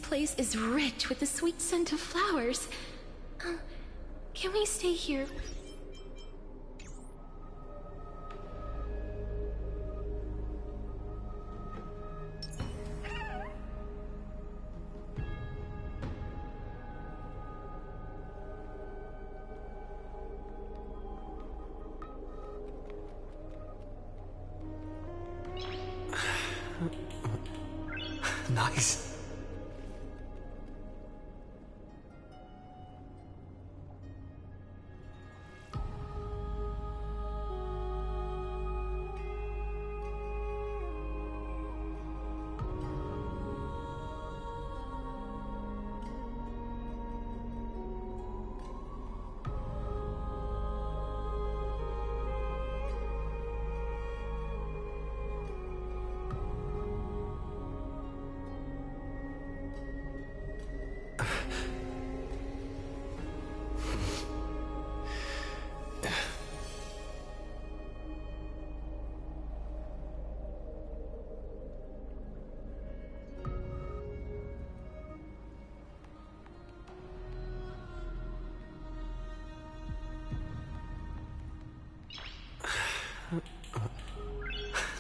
place is rich with the sweet scent of flowers. Can we stay here? Nice.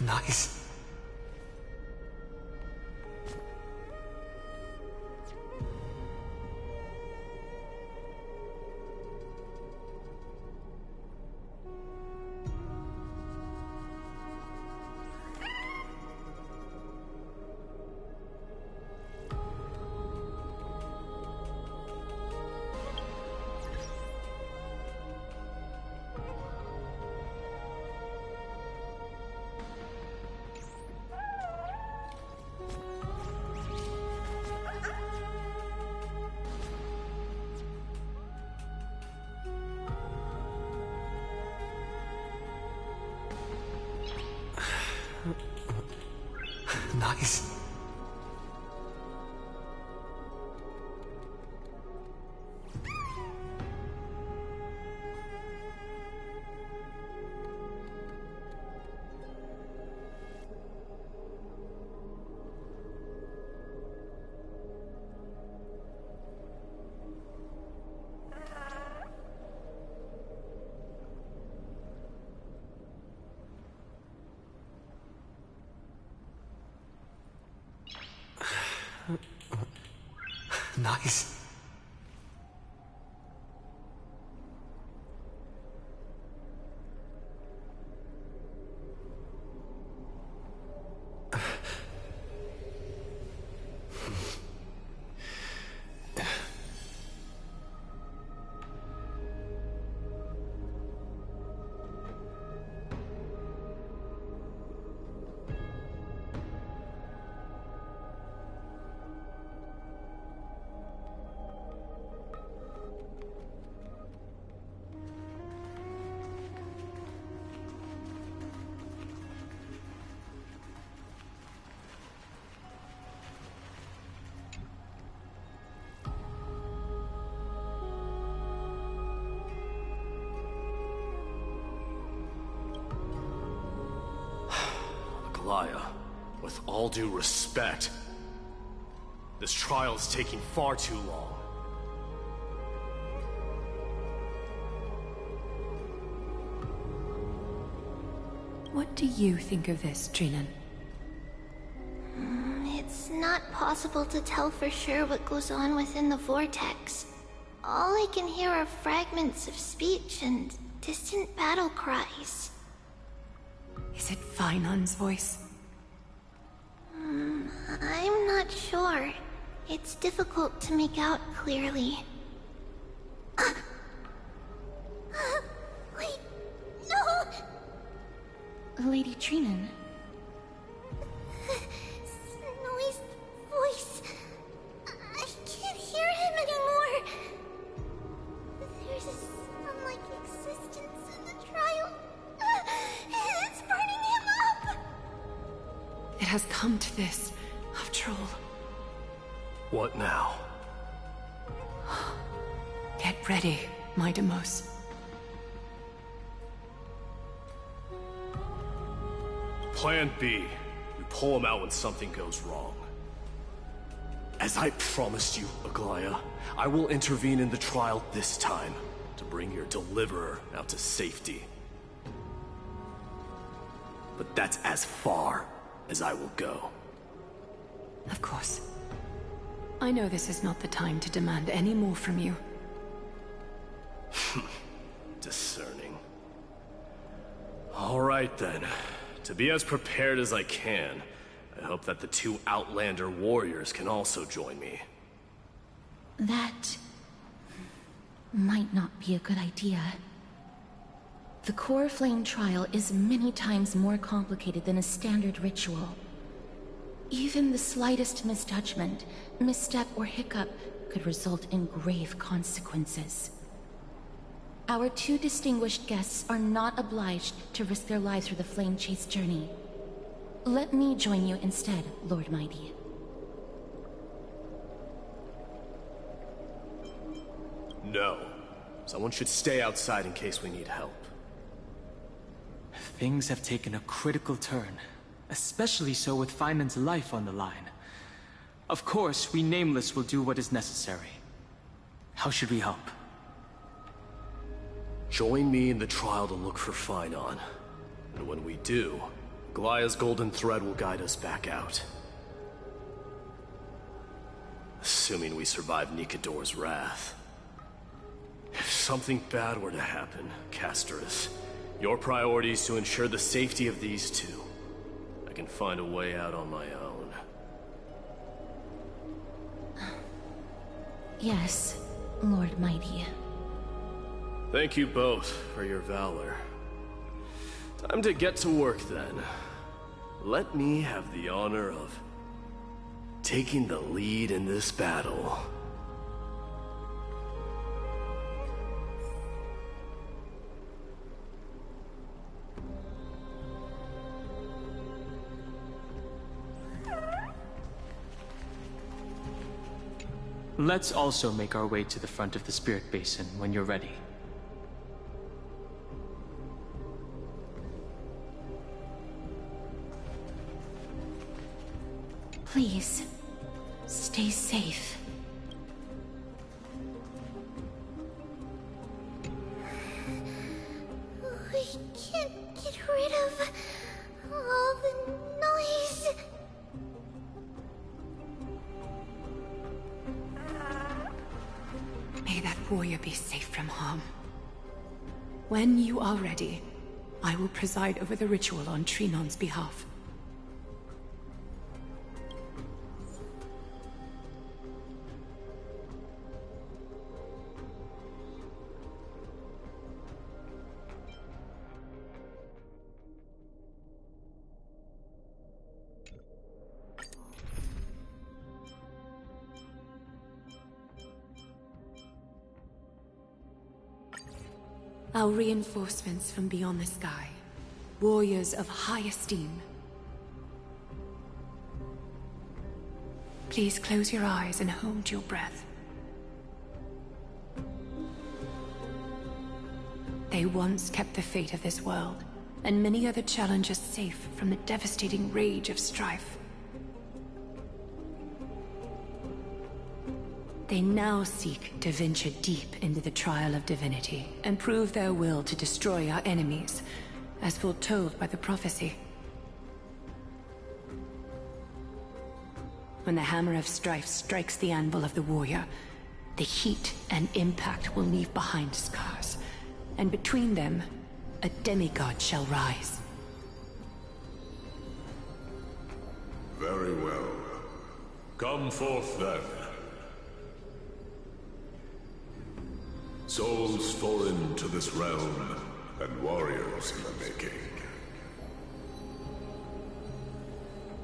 Nice. Nice. Nice. With all due respect, this trial is taking far too long. What do you think of this, Trinan? It's not possible to tell for sure what goes on within the vortex. All I can hear are fragments of speech and distant battle cries. Is it Fainan's voice? I'm not sure. It's difficult to make out clearly. Wait, no! Lady Trinan. Snowy's voice. I can't hear him anymore. There's a sun-like existence in the trial. It's burning him up! It has come to this, after all. What now? Get ready, my Demos. Plan B. We pull him out when something goes wrong. As I promised you, Aglaya, I will intervene in the trial this time to bring your deliverer out to safety. But that's as far as I will go. Of course. I know this is not the time to demand any more from you. Discerning. All right then. To be as prepared as I can, I hope that the two Outlander warriors can also join me. That might not be a good idea. The core flame trial is many times more complicated than a standard ritual. Even the slightest misjudgment, misstep, or hiccup could result in grave consequences. Our two distinguished guests are not obliged to risk their lives for the flame chase journey. Let me join you instead, Lord Mighty. No. Someone should stay outside in case we need help. Things have taken a critical turn, especially so with Feynman's life on the line. Of course, we Nameless will do what is necessary. How should we help? Join me in the trial to look for Feinon. And when we do, Glaya's golden thread will guide us back out. Assuming we survive Nikador's wrath. If something bad were to happen, Castorus, your priority is to ensure the safety of these two. I can find a way out on my own. Yes, Lord Mighty. Thank you both for your valor. Time to get to work then. Let me have the honor of taking the lead in this battle. Let's also make our way to the front of the Spirit Basin when you're ready. Please, stay safe. We can't get rid of all the noise. May that warrior be safe from harm. When you are ready, I will preside over the ritual on Trinon's behalf. Our reinforcements from beyond the sky. Warriors of high esteem. Please close your eyes and hold your breath. They once kept the fate of this world, and many other challenges safe from the devastating rage of strife. They now seek to venture deep into the trial of divinity and prove their will to destroy our enemies, as foretold by the prophecy. When the hammer of strife strikes the anvil of the warrior, the heat and impact will leave behind scars, and between them, a demigod shall rise. Very well. Come forth then. Souls foreign to this realm, and warriors in the making.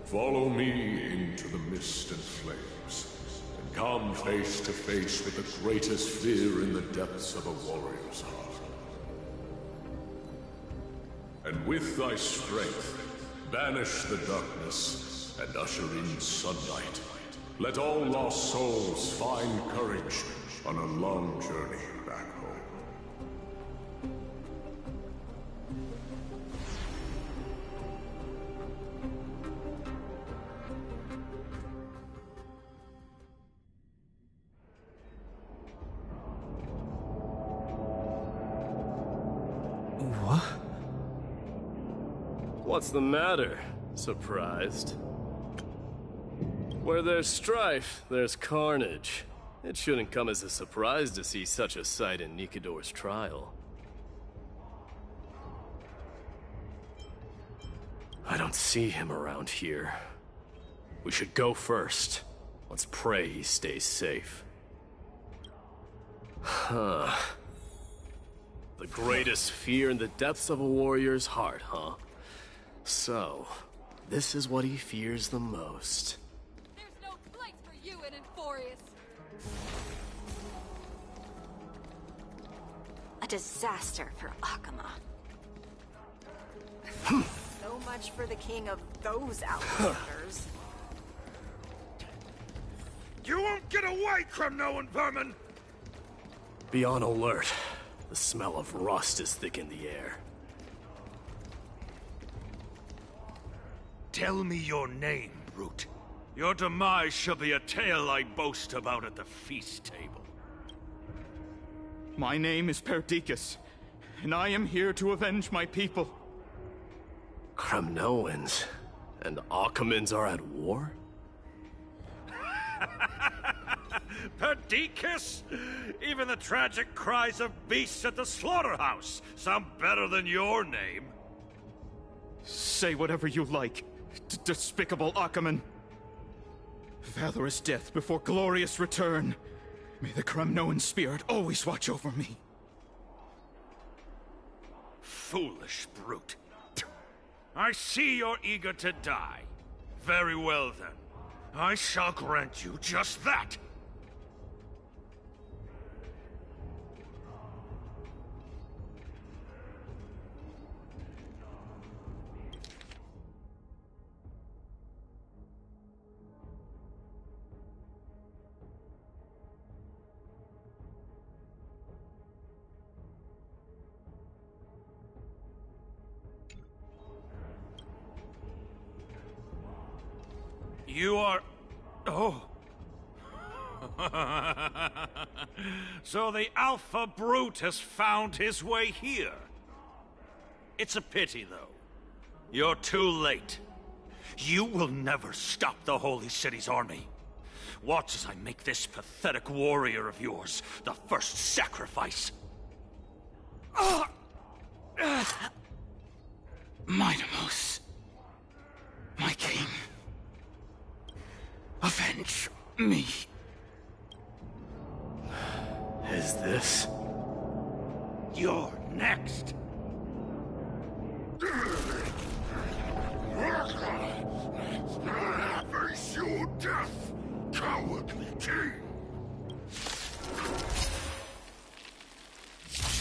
Follow me into the mist and flames, and come face to face with the greatest fear in the depths of a warrior's heart. And with thy strength, banish the darkness and usher in sunlight. Let all lost souls find courage on a long journey back home. What? What's the matter? Surprised? Where there's strife, there's carnage. It shouldn't come as a surprise to see such a sight in Nikador's trial. I don't see him around here. We should go first. Let's pray he stays safe. Huh. The greatest fear in the depths of a warrior's heart, huh? So, this is what he fears the most. There's no place for you in Amphoreus. A disaster for Akama. So much for the king of those outlanders. You won't get away, Kremnoan vermin! Be on alert. The smell of rust is thick in the air. Tell me your name, brute. Your demise shall be a tale I boast about at the feast table. My name is Perdiccas, and I am here to avenge my people. Kremnoans and Akamans are at war? Perdiccas? Even the tragic cries of beasts at the slaughterhouse sound better than your name. Say whatever you like, despicable Achaman. Valorous death before glorious return. May the Kremnoan spirit always watch over me. Foolish brute. I see you're eager to die. Very well then. I shall grant you just that. You are... Oh. So the Alpha Brute has found his way here. It's a pity, though. You're too late. You will never stop the Holy City's army. Watch as I make this pathetic warrior of yours the first sacrifice. Mightimos, my king. Avenge me. Is this? You're next. Face your death, cowardly king!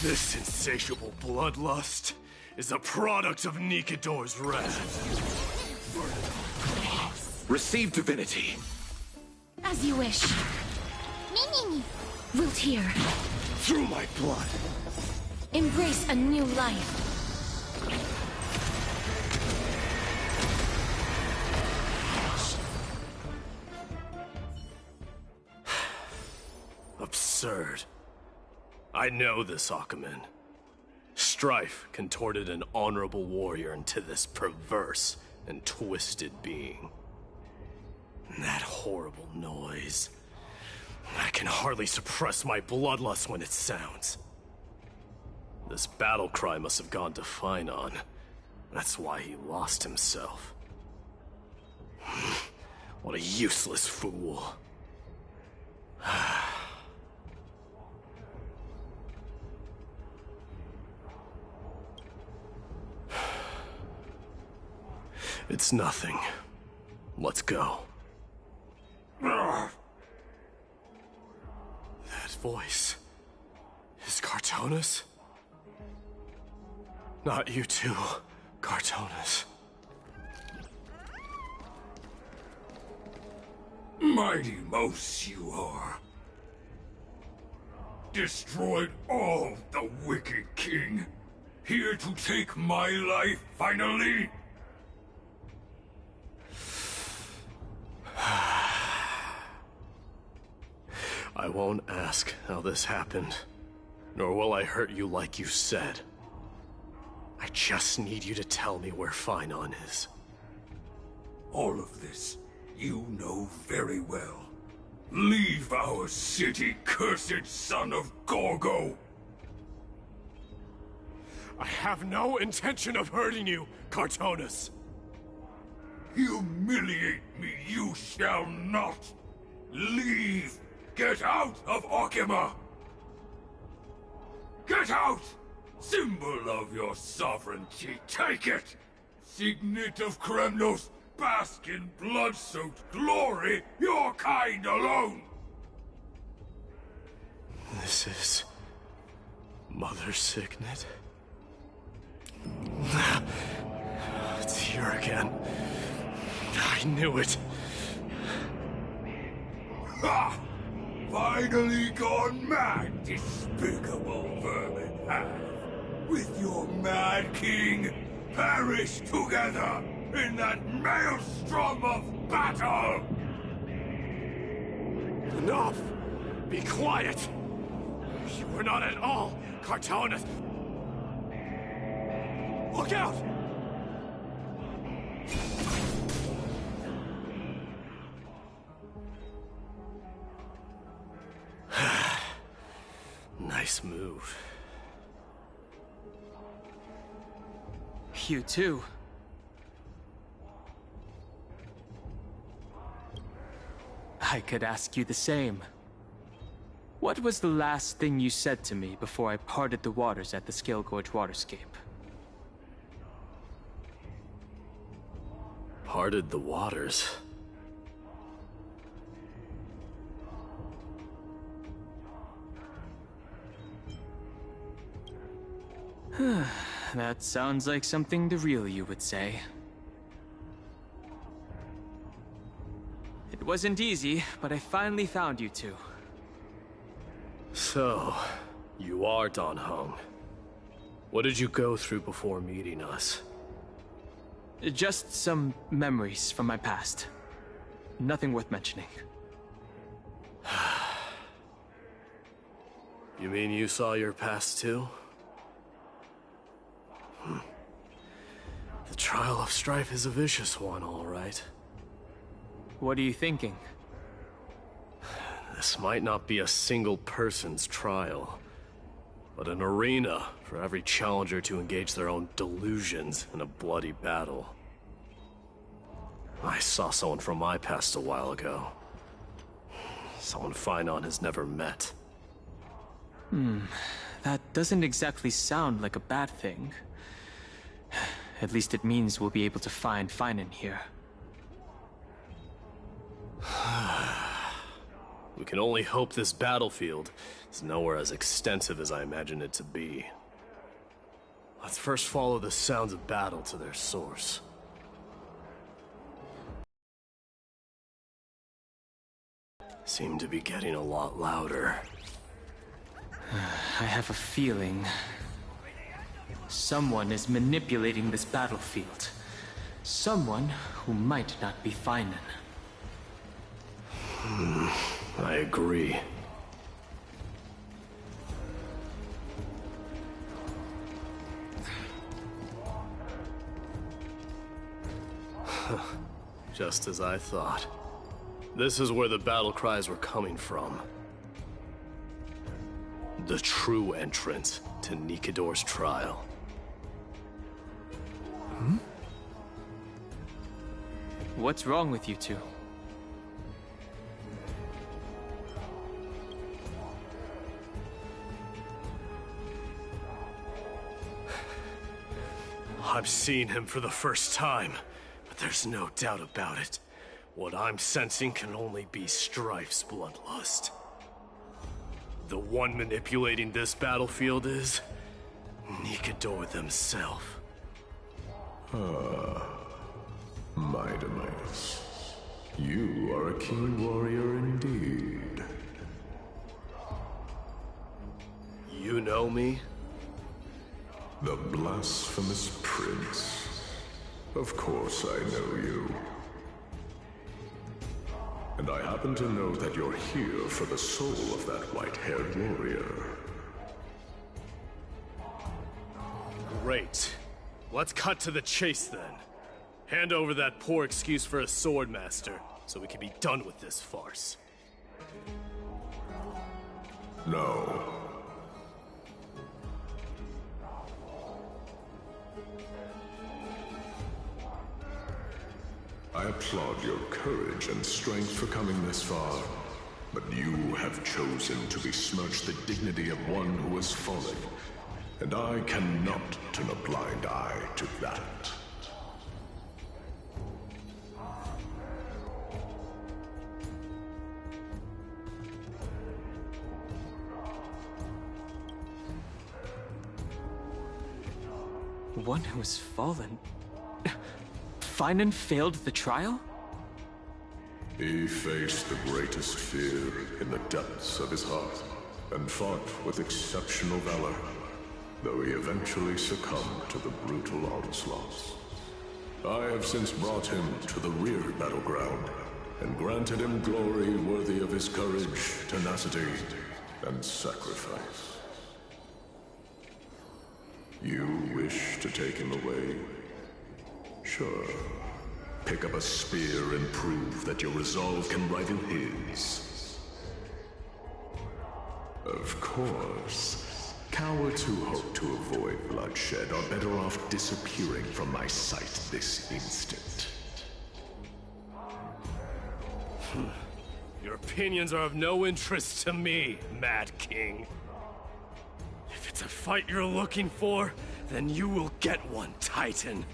This insatiable bloodlust is a product of Nikador's wrath. Receive divinity. As you wish. Wilt hear. Through my blood. Embrace a new life. Absurd. I know this Akaman. Strife contorted an honorable warrior into this perverse and twisted being. And that horrible noise. I can hardly suppress my bloodlust when it sounds. This battle cry must have gone to Finon. That's why he lost himself. What a useless fool. It's nothing. Let's go. That voice... is Cartonis? Not you too, Cartonis. Mighty Mos you are. Destroyed all the wicked king. Here to take my life, finally? I won't ask how this happened, nor will I hurt you like you said. I just need you to tell me where Phainon is. All of this, you know very well. Leave our city, cursed son of Gorgo! I have no intention of hurting you, Cartonus! Humiliate me you shall not! Leave! Get out of Okima! Get out! Symbol of your sovereignty, take it! Signet of Kremnos, bask in blood-soaked glory, your kind alone! This is... Mother Signet? It's here again. I knew it. Ha! Finally gone mad, despicable vermin have. With your mad king, perish together in that maelstrom of battle! Enough! Be quiet! You were not at all Cartonus! Look out! Nice move. You too. I could ask you the same. What was the last thing you said to me before I parted the waters at the Scale Gorge waterscape? Parted the waters? That sounds like something the real you would say. It wasn't easy, but I finally found you two. So, you are Dan Heng. What did you go through before meeting us? Just some memories from my past. Nothing worth mentioning. You mean you saw your past too? The trial of strife is a vicious one, all right. What are you thinking? This might not be a single person's trial, but an arena for every challenger to engage their own delusions in a bloody battle. I saw someone from my past a while ago. Someone Phainon has never met. That doesn't exactly sound like a bad thing. At least it means we'll be able to find Phainon here. We can only hope this battlefield is nowhere as extensive as I imagine it to be. Let's first follow the sounds of battle to their source. Seem to be getting a lot louder. I have a feeling someone is manipulating this battlefield. Someone who might not be Phainon. I agree. Just as I thought. This is where the battle cries were coming from. The true entrance to Nikador's trial. What's wrong with you two? I'm seeing him for the first time, but there's no doubt about it. What I'm sensing can only be Strife's bloodlust. The one manipulating this battlefield is Nikador themselves. My demise. You are a keen warrior indeed. You know me? The blasphemous prince. Of course I know you. And I happen to know that you're here for the soul of that white-haired warrior. Great. Let's cut to the chase then. Hand over that poor excuse for a sword master, so we can be done with this farce. No. I applaud your courage and strength for coming this far, but you have chosen to besmirch the dignity of one who has fallen, and I cannot turn a blind eye to that. One who has fallen? Finan failed the trial? He faced the greatest fear in the depths of his heart, and fought with exceptional valor, though he eventually succumbed to the brutal onslaughts. I have since brought him to the rear battleground, and granted him glory worthy of his courage, tenacity, and sacrifice. You wish to take him away? Sure. Pick up a spear and prove that your resolve can rival his. Of course, cowards who hope to avoid bloodshed are better off disappearing from my sight this instant. Your opinions are of no interest to me, Mad King. If it's a fight you're looking for, then you will get one, Titan.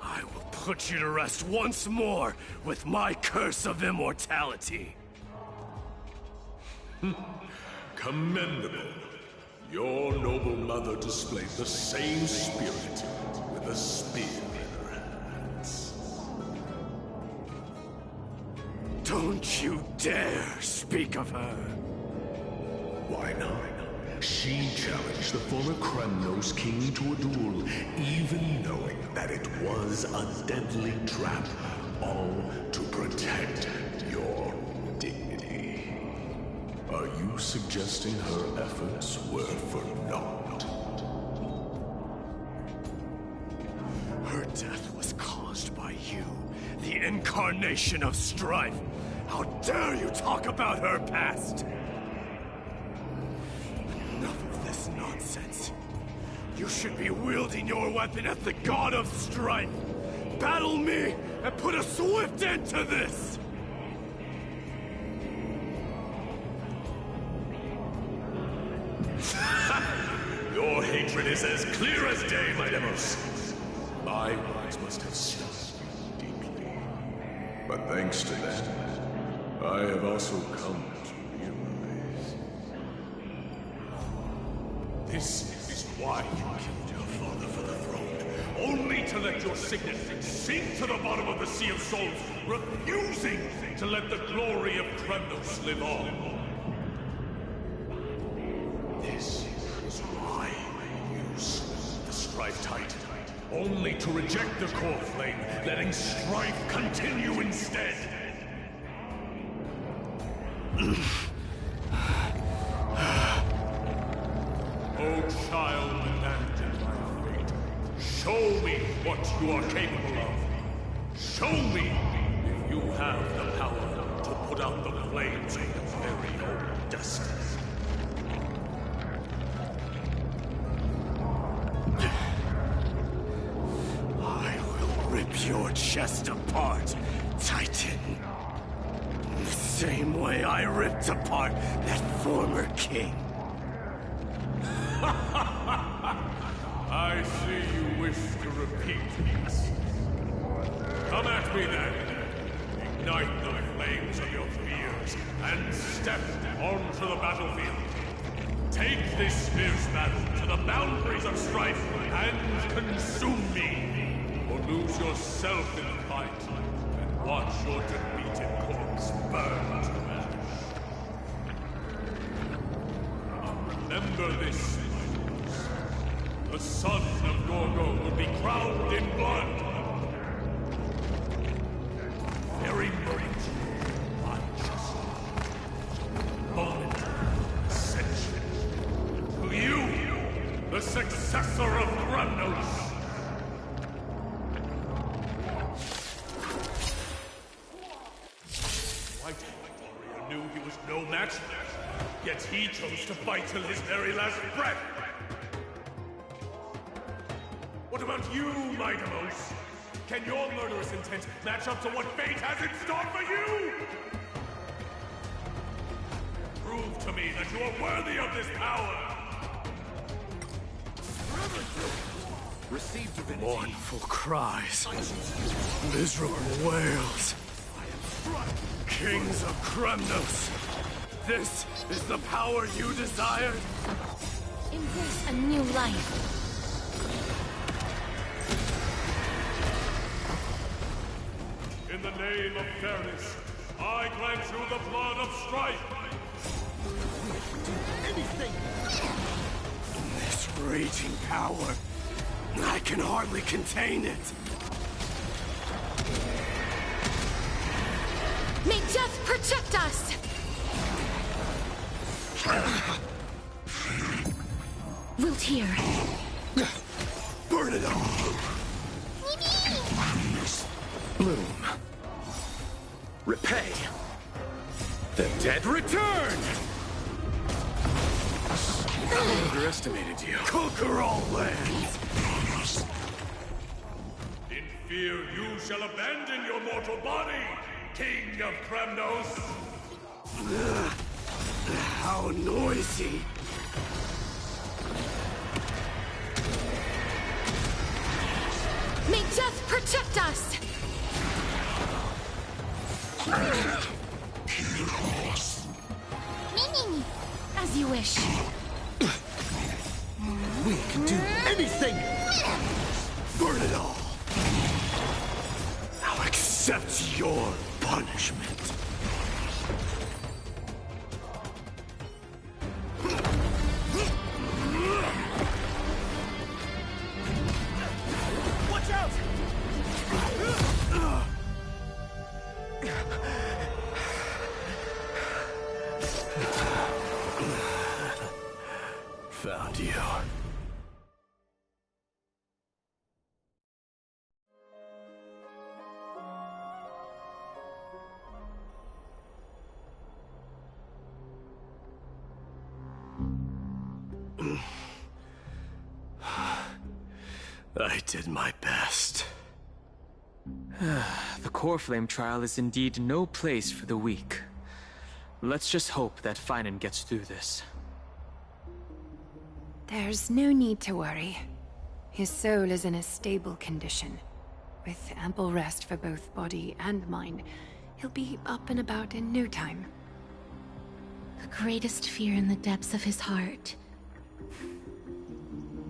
I will put you to rest once more with my curse of immortality. Commendable. Your noble mother displayed the same spirit with a spear in her hands. Don't you dare speak of her. Why not? She challenged the former Kremnos king to a duel, even knowing that it was a deadly trap, all to protect your dignity. Are you suggesting her efforts were for naught? Her death was caused by you, the incarnation of strife. How dare you talk about her past? Enough of this nonsense. You should be wielding your weapon as the god of strife. Battle me and put a swift end to this! Your hatred is as clear as day, my Demos. My words must have stung you deeply. But thanks to that, I have also come to realize. This is why you killed your father for the throne. Only to let your signet sink to the bottom of the Sea of Souls, refusing to let the glory of Kremnos live on. This is why you slew the Strife Titan. Only to reject the core flame, letting strife continue instead. Oh, child abandoned by fate, show me what you are capable of. Show me if you have the power to put out the flames of your very own destiny. I will rip your chest apart, Titan. The same way I ripped apart that former king. I see you wish to repeat this. Come at me then. Ignite the flames of your fears and step onto the battlefield. Take this fierce battle to the boundaries of strife and consume me. Or lose yourself in the fight and watch your defeated corpse burn to ash. Remember this. The son of Gorgo will be crowned in blood. Very great. Unjust. Moment. Ascension. To you, the successor of Kremnos. Yet he chose to fight till his very last breath! What about you, Mightimos? Can your murderous intent match up to what fate has in store for you? Prove to me that you are worthy of this power! Received divinity. Mournful cries. Miserable wails. Kings of Kremnos! This is the power you desired? Embrace a new life. In the name of fairness, I grant you the blood of strife! Anything! This raging power, I can hardly contain it. May death protect us! Wilt hear. Burn it all! Bloom. Repay. The dead return! I underestimated you. Conquer all lands! In fear you shall abandon your mortal body, King of Kremnos! How noisy! May death protect us! As you wish. We can do anything! Burn it all! I'll accept your punishment. Watch out! Found you. I did my best. The core flame trial is indeed no place for the weak. Let's just hope that Finan gets through this. There's no need to worry. His soul is in a stable condition. With ample rest for both body and mind, he'll be up and about in no time. The greatest fear in the depths of his heart.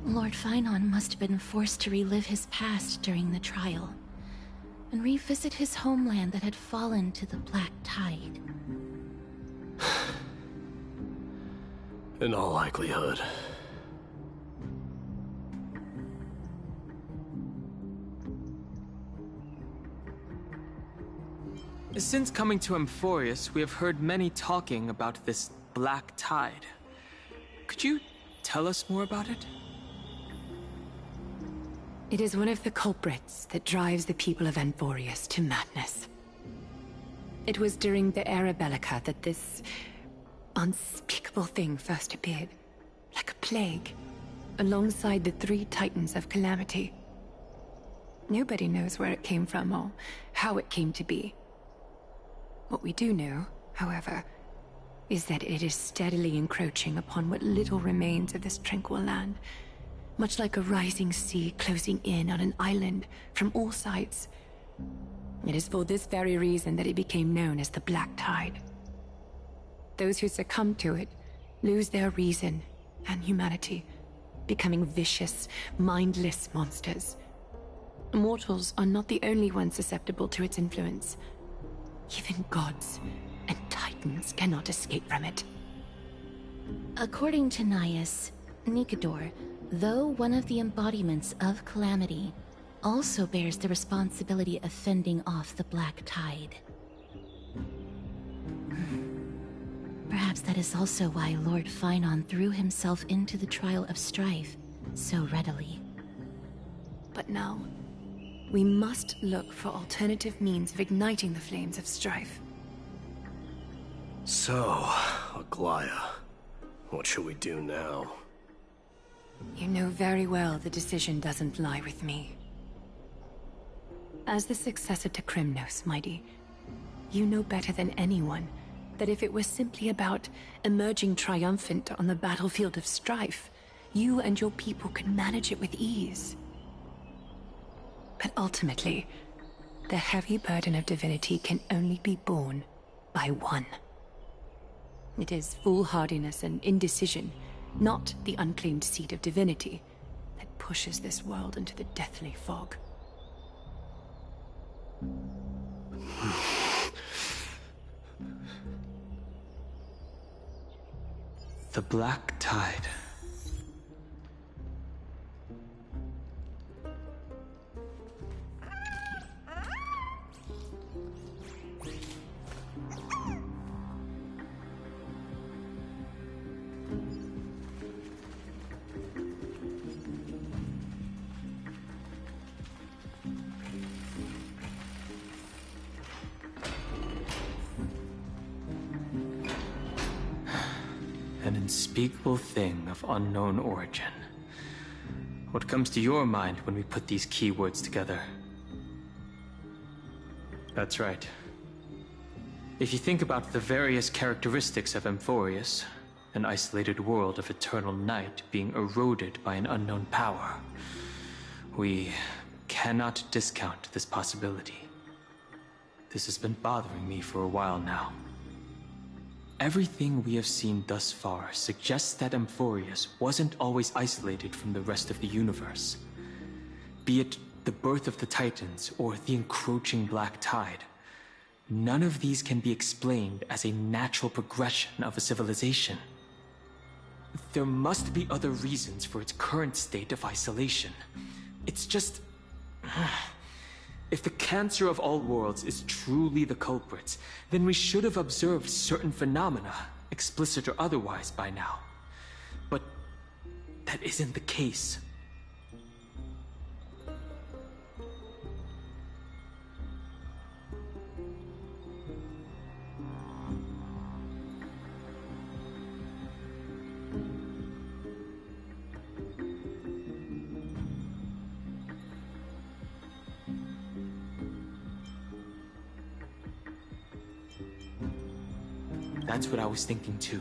Lord Finan must have been forced to relive his past during the trial, and revisit his homeland that had fallen to the Black Tide. In all likelihood. Since coming to Amphoreus, we have heard many talking about this Black Tide. Could you tell us more about it? It is one of the culprits that drives the people of Amphoreus to madness. It was during the Era Bellica that this unspeakable thing first appeared, like a plague, alongside the three titans of calamity. Nobody knows where it came from or how it came to be. What we do know, however, is that it is steadily encroaching upon what little remains of this tranquil land, much like a rising sea closing in on an island from all sides. It is for this very reason that it became known as the Black Tide. Those who succumb to it lose their reason and humanity, becoming vicious, mindless monsters. Mortals are not the only ones susceptible to its influence. Even gods and titans cannot escape from it. According to Naias, Nikador, though one of the embodiments of Calamity, also bears the responsibility of fending off the Black Tide. Perhaps that is also why Lord Finan threw himself into the trial of strife so readily. But now, we must look for alternative means of igniting the flames of strife. So, Aglaya, What should we do now? You know very well the decision doesn't lie with me. As the successor to Krymnos, Mighty, you know better than anyone that if it was simply about emerging triumphant on the battlefield of strife, you and your people could manage it with ease. But ultimately, the heavy burden of divinity can only be borne by one. It is foolhardiness and indecision, not the unclaimed seed of divinity, that pushes this world into the deathly fog. The Black Tide. An unspeakable thing of unknown origin. What comes to your mind when we put these keywords together? That's right. If you think about the various characteristics of Amphoreus, an isolated world of eternal night being eroded by an unknown power, we cannot discount this possibility. This has been bothering me for a while now. Everything we have seen thus far suggests that Amphoreus wasn't always isolated from the rest of the universe. Be it the birth of the Titans or the encroaching Black Tide, none of these can be explained as a natural progression of a civilization. There must be other reasons for its current state of isolation. It's just... If the cancer of all worlds is truly the culprit, then we should have observed certain phenomena, explicit or otherwise, by now. But that isn't the case. That's what I was thinking too.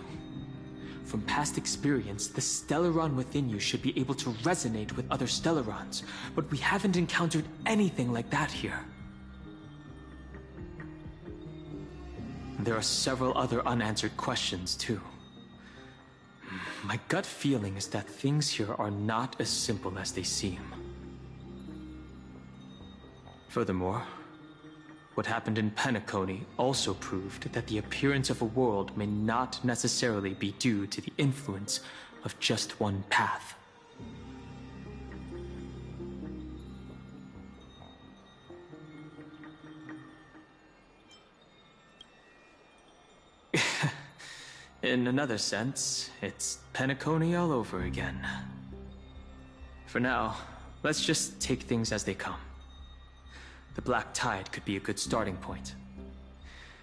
From past experience, the Stellaron within you should be able to resonate with other Stellarons, but we haven't encountered anything like that here. There are several other unanswered questions too. My gut feeling is that things here are not as simple as they seem. Furthermore, what happened in Penacony also proved that the appearance of a world may not necessarily be due to the influence of just one path. In another sense, it's Penacony all over again. For now, let's just take things as they come. The Black Tide could be a good starting point.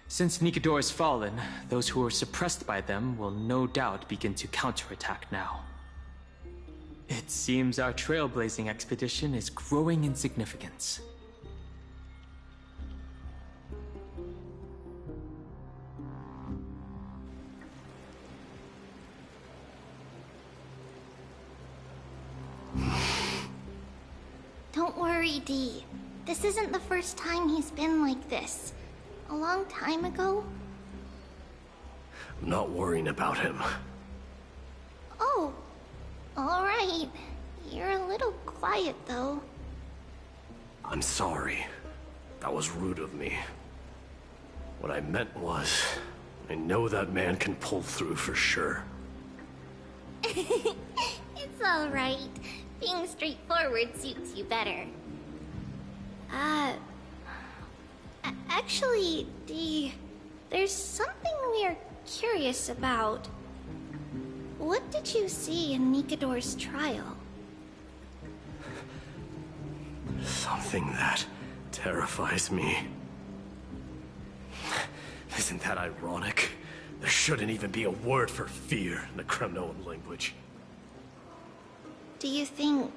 Since Nikedor has fallen, those who were suppressed by them will no doubt begin to counterattack now. It seems our trailblazing expedition is growing in significance. Don't worry, Dee. This isn't the first time he's been like this. A long time ago. I'm not worrying about him. Oh, alright. You're a little quiet, though. I'm sorry. That was rude of me. What I meant was, I know that man can pull through for sure. It's alright. Being straightforward suits you better. Actually, Dee, there's something we're curious about. What did you see in Nikedor's trial? Something that terrifies me. Isn't that ironic? There shouldn't even be a word for fear in the Kremnoan language. Do you think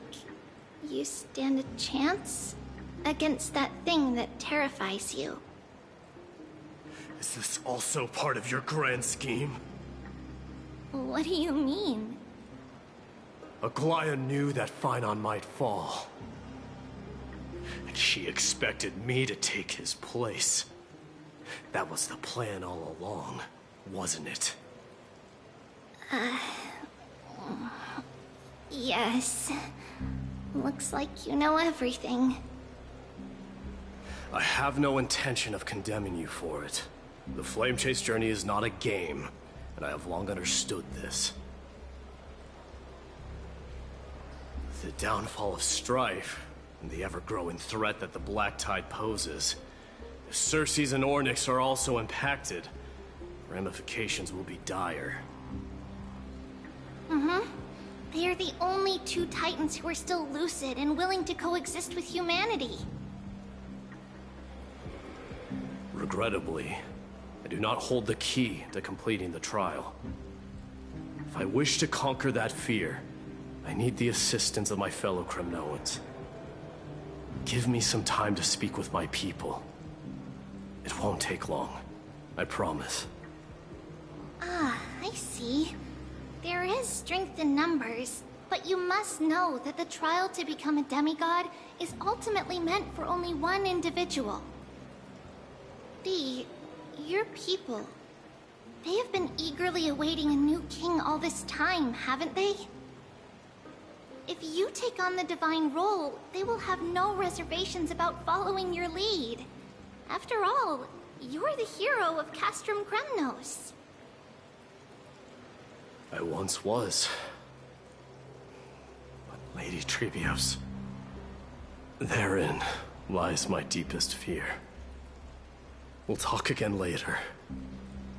you stand a chance against that thing that terrifies you? Is this also part of your grand scheme? What do you mean? Aglaya knew that Phynon might fall. And she expected me to take his place. That was the plan all along, wasn't it? Yes. Looks like you know everything. I have no intention of condemning you for it. The Flame Chase journey is not a game, and I have long understood this. The downfall of strife, and the ever-growing threat that the Black Tide poses. If Circes and Ornyx are also impacted, ramifications will be dire. They are the only two Titans who are still lucid and willing to coexist with humanity. Regrettably, I do not hold the key to completing the trial. If I wish to conquer that fear, I need the assistance of my fellow Kremnoans. Give me some time to speak with my people. It won't take long, I promise. Ah, I see. There is strength in numbers, but you must know that the trial to become a demigod is ultimately meant for only one individual. Your people, they have been eagerly awaiting a new king all this time, haven't they? If you take on the divine role, they will have no reservations about following your lead. After all, you're the hero of Castrum Kremnos. I once was. But Lady Trebios, therein lies my deepest fear. We'll talk again later.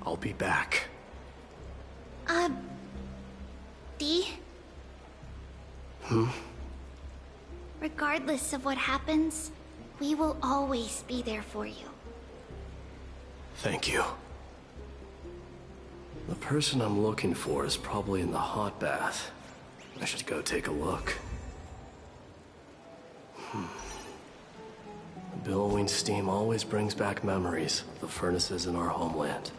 I'll be back. Dee? Regardless of what happens, we will always be there for you. Thank you. The person I'm looking for is probably in the hot bath. I should go take a look. The billowing steam always brings back memories of the furnaces in our homeland.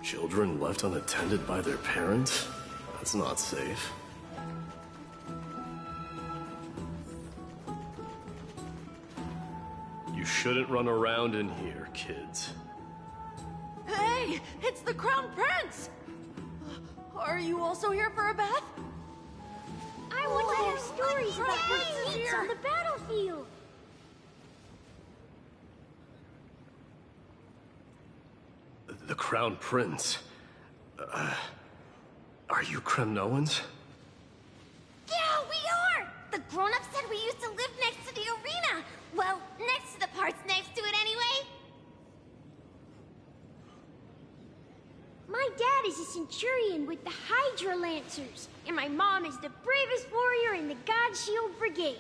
Children left unattended by their parents? That's not safe. You shouldn't run around in here, kids. Hey, it's the Crown Prince! Are you also here for a bath? I want to hear stories about your feats on the battlefield. The Crown Prince. Are you Kremnoans? Yeah, we are! The grown-ups said we used to live next to the arena. Well, next to the parts next to it anyway. My dad is a centurion with the Hydra Lancers, and my mom is the bravest warrior in the God Shield Brigade.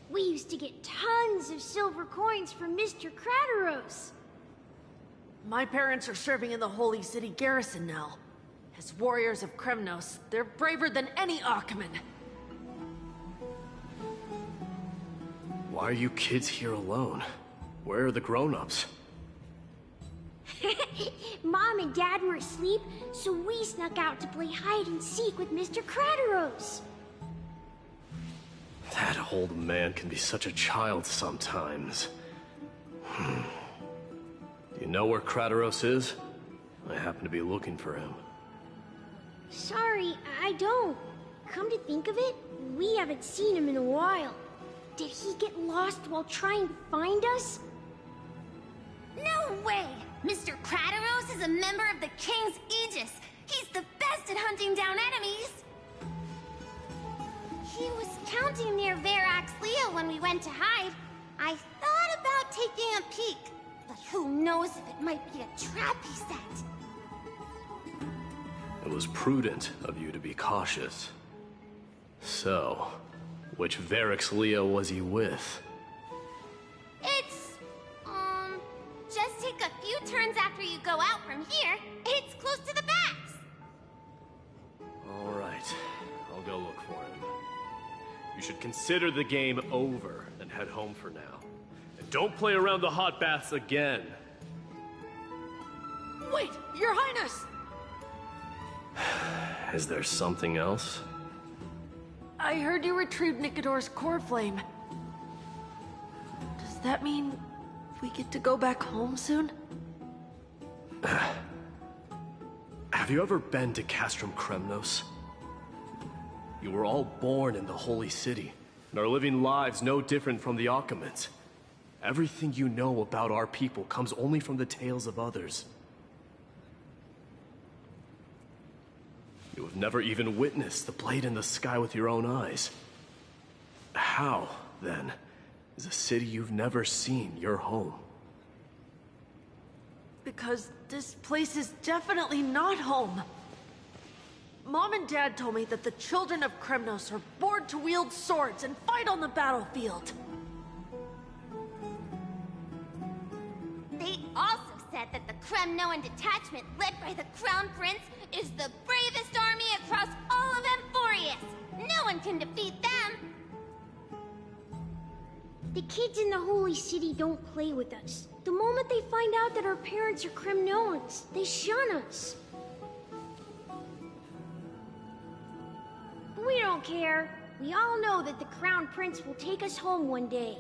We used to get tons of silver coins from Mr. Crateros. My parents are serving in the Holy City garrison now. As warriors of Kremnos, they're braver than any Achaemen. Why are you kids here alone? Where are the grown-ups? Mom and Dad were asleep, so we snuck out to play hide and seek with Mr. Crateros. That old man can be such a child sometimes. Do you know where Crateros is? I happen to be looking for him. Sorry, I don't. Come to think of it, we haven't seen him in a while. Did he get lost while trying to find us? No way! Mr. Crateros is a member of the King's Aegis. He's the best at hunting down enemies. He was counting near Verax Leo when we went to hide. I thought about taking a peek, but who knows if it might be a trap he set. It was prudent of you to be cautious. So, which Verax Leo was he with? It's, just take a few turns after you go out from here. It's close to the backs. All right, I'll go look for him. You should consider the game over and head home for now. And don't play around the hot baths again. Wait, Your Highness! Is there something else? I heard you retrieved Nicodor's core flame. Does that mean we get to go back home soon? Have you ever been to Castrum Kremnos? You were all born in the Holy City, and are living lives no different from the Achaemens. Everything you know about our people comes only from the tales of others. You have never even witnessed the blade in the sky with your own eyes. How, then, is a city you've never seen your home? Because this place is definitely not home. Mom and Dad told me that the children of Kremnos are born to wield swords and fight on the battlefield. They also said that the Kremnoan detachment led by the Crown Prince is the bravest army across all of Amphoreus. No one can defeat them. The kids in the Holy City don't play with us. The moment they find out that our parents are Kremnoans, they shun us. We don't care. We all know that the Crown Prince will take us home one day.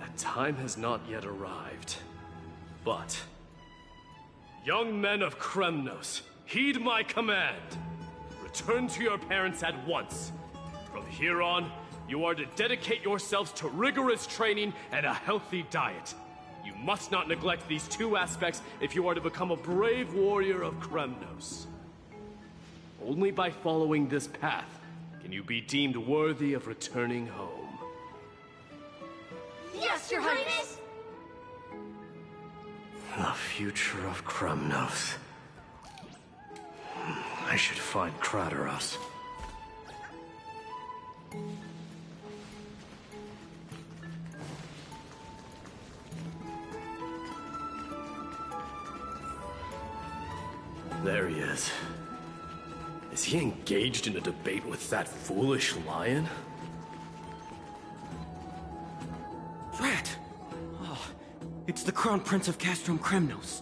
That time has not yet arrived. But, young men of Kremnos, heed my command. Return to your parents at once. From here on, you are to dedicate yourselves to rigorous training and a healthy diet. You must not neglect these two aspects if you are to become a brave warrior of Kremnos. Only by following this path can you be deemed worthy of returning home. Yes, Your Highness! The future of Kremnos. I should find Crateros. There he is. Is he engaged in a debate with that foolish lion? Drat! Oh, it's the Crown Prince of Castrum Kremnos.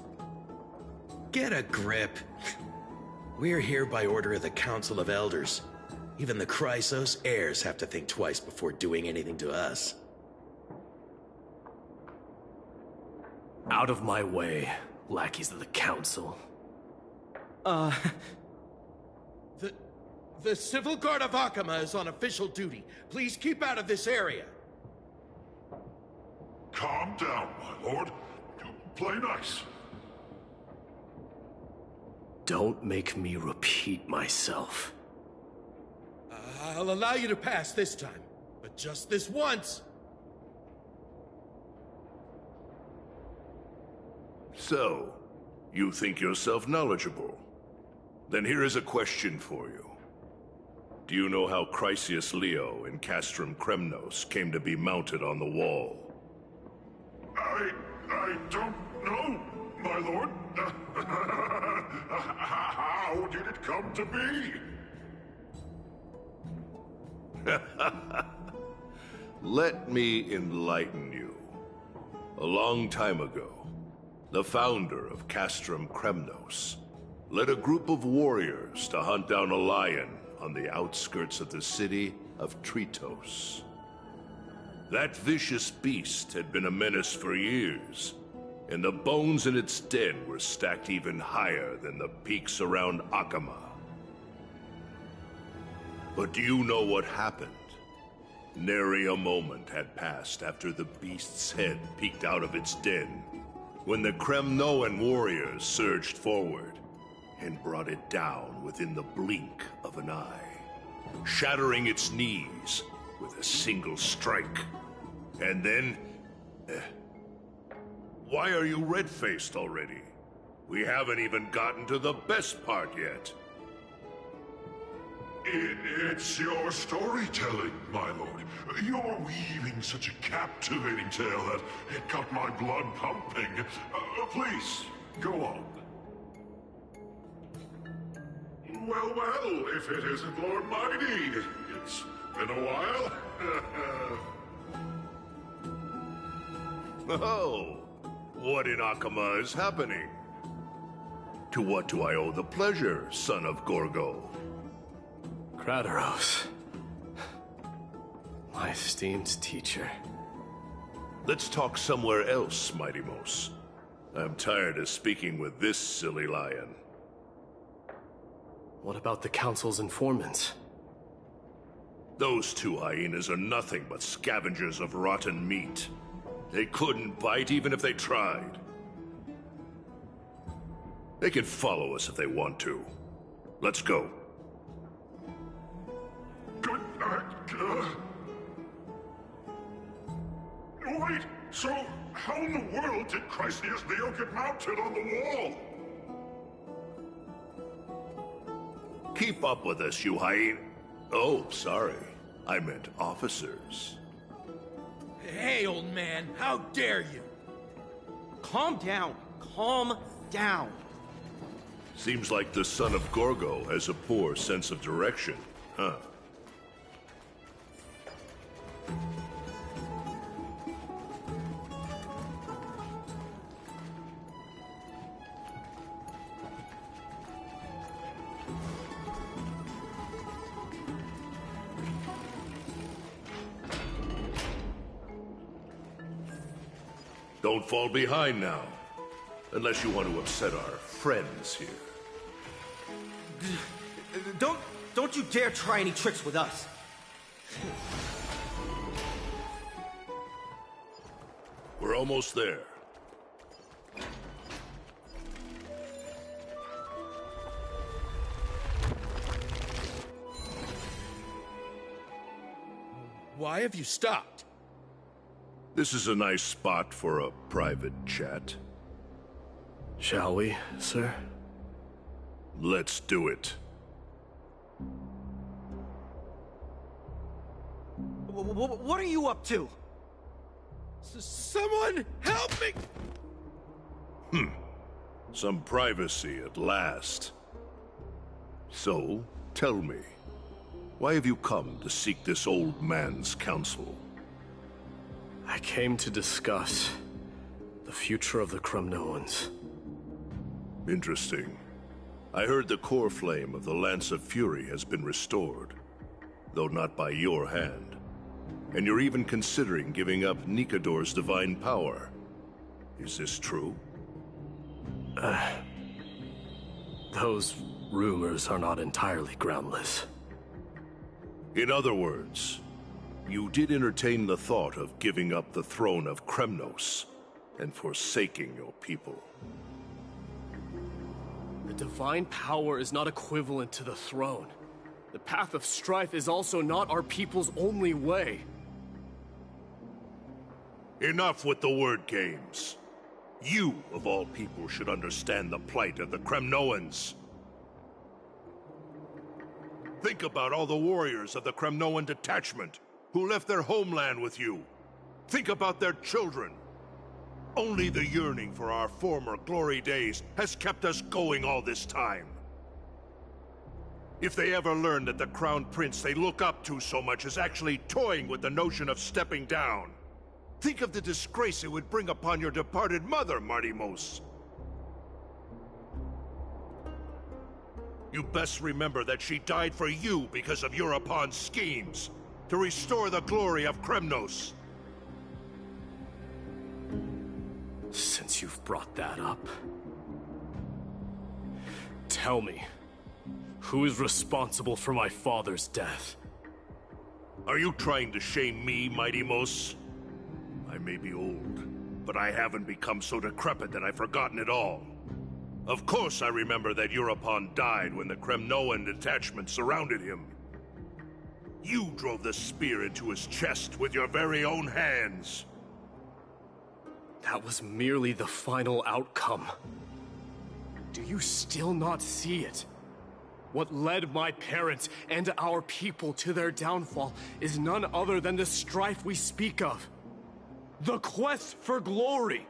Get a grip. We're here by order of the Council of Elders. Even the Chrysos heirs have to think twice before doing anything to us. Out of my way, lackeys of the Council. The Civil Guard of Achaema is on official duty. Please keep out of this area. Calm down, my lord. Play nice. Don't make me repeat myself. I'll allow you to pass this time, but just this once. So, you think yourself knowledgeable? Then here is a question for you. Do you know how Chrysius Leo in Castrum Kremnos came to be mounted on the wall? I don't know, my lord. How did it come to be? Let me enlighten you. A long time ago, the founder of Castrum Kremnos led a group of warriors to hunt down a lion on the outskirts of the city of Tritos. That vicious beast had been a menace for years, and the bones in its den were stacked even higher than the peaks around Akama. But do you know what happened? Nary a moment had passed after the beast's head peeked out of its den, when the Kremnoan warriors surged forward and brought it down within the blink of an eye, shattering its knees with a single strike. And then... Why are you red-faced already? We haven't even gotten to the best part yet. It's your storytelling, my lord. You're weaving such a captivating tale that it got my blood pumping. Please, go on. Well, if it isn't Lord Mighty. It's been a while. Oh, what in Akama is happening? To what do I owe the pleasure, son of Gorgo? Kratos. My esteemed teacher. Let's talk somewhere else, Mighty Mos. I'm tired of speaking with this silly lion. What about the Council's informants? Those two hyenas are nothing but scavengers of rotten meat. They couldn't bite even if they tried. They can follow us if they want to. Let's go. Wait, so how in the world did Chrysius Leo get mounted on the wall? Keep up with us, you hyena. Oh, sorry. I meant officers. Hey, old man, how dare you? Calm down. Calm down. Seems like the son of Gorgo has a poor sense of direction, huh? Don't fall behind now. Unless you want to upset our friends here. Don't you dare try any tricks with us. We're almost there. Why have you stopped? This is a nice spot for a private chat. Shall we, sir? Let's do it. What are you up to? Someone help me! Some privacy at last. So, tell me, why have you come to seek this old man's counsel? I came to discuss the future of the Kremnoans. Interesting. I heard the core flame of the Lance of Fury has been restored, though not by your hand. And you're even considering giving up Nikador's divine power. Is this true? Those rumors are not entirely groundless. In other words, you did entertain the thought of giving up the throne of Kremnos and forsaking your people. The divine power is not equivalent to the throne. The path of strife is also not our people's only way. Enough with the word games. You, of all people, should understand the plight of the Kremnoans. Think about all the warriors of the Kremnoan detachment who left their homeland with you. Think about their children. Only the yearning for our former glory days has kept us going all this time. If they ever learn that the Crown Prince they look up to so much is actually toying with the notion of stepping down, think of the disgrace it would bring upon your departed mother, Martimos. You best remember that she died for you because of Europon's schemes, to restore the glory of Kremnos. Since you've brought that up, tell me, who is responsible for my father's death? Are you trying to shame me, Martimos? I may be old, but I haven't become so decrepit that I've forgotten it all. Of course I remember that Europon died when the Kremnoan detachment surrounded him. You drove the spear into his chest with your very own hands. That was merely the final outcome. Do you still not see it? What led my parents and our people to their downfall is none other than the strife we speak of. The quest for glory.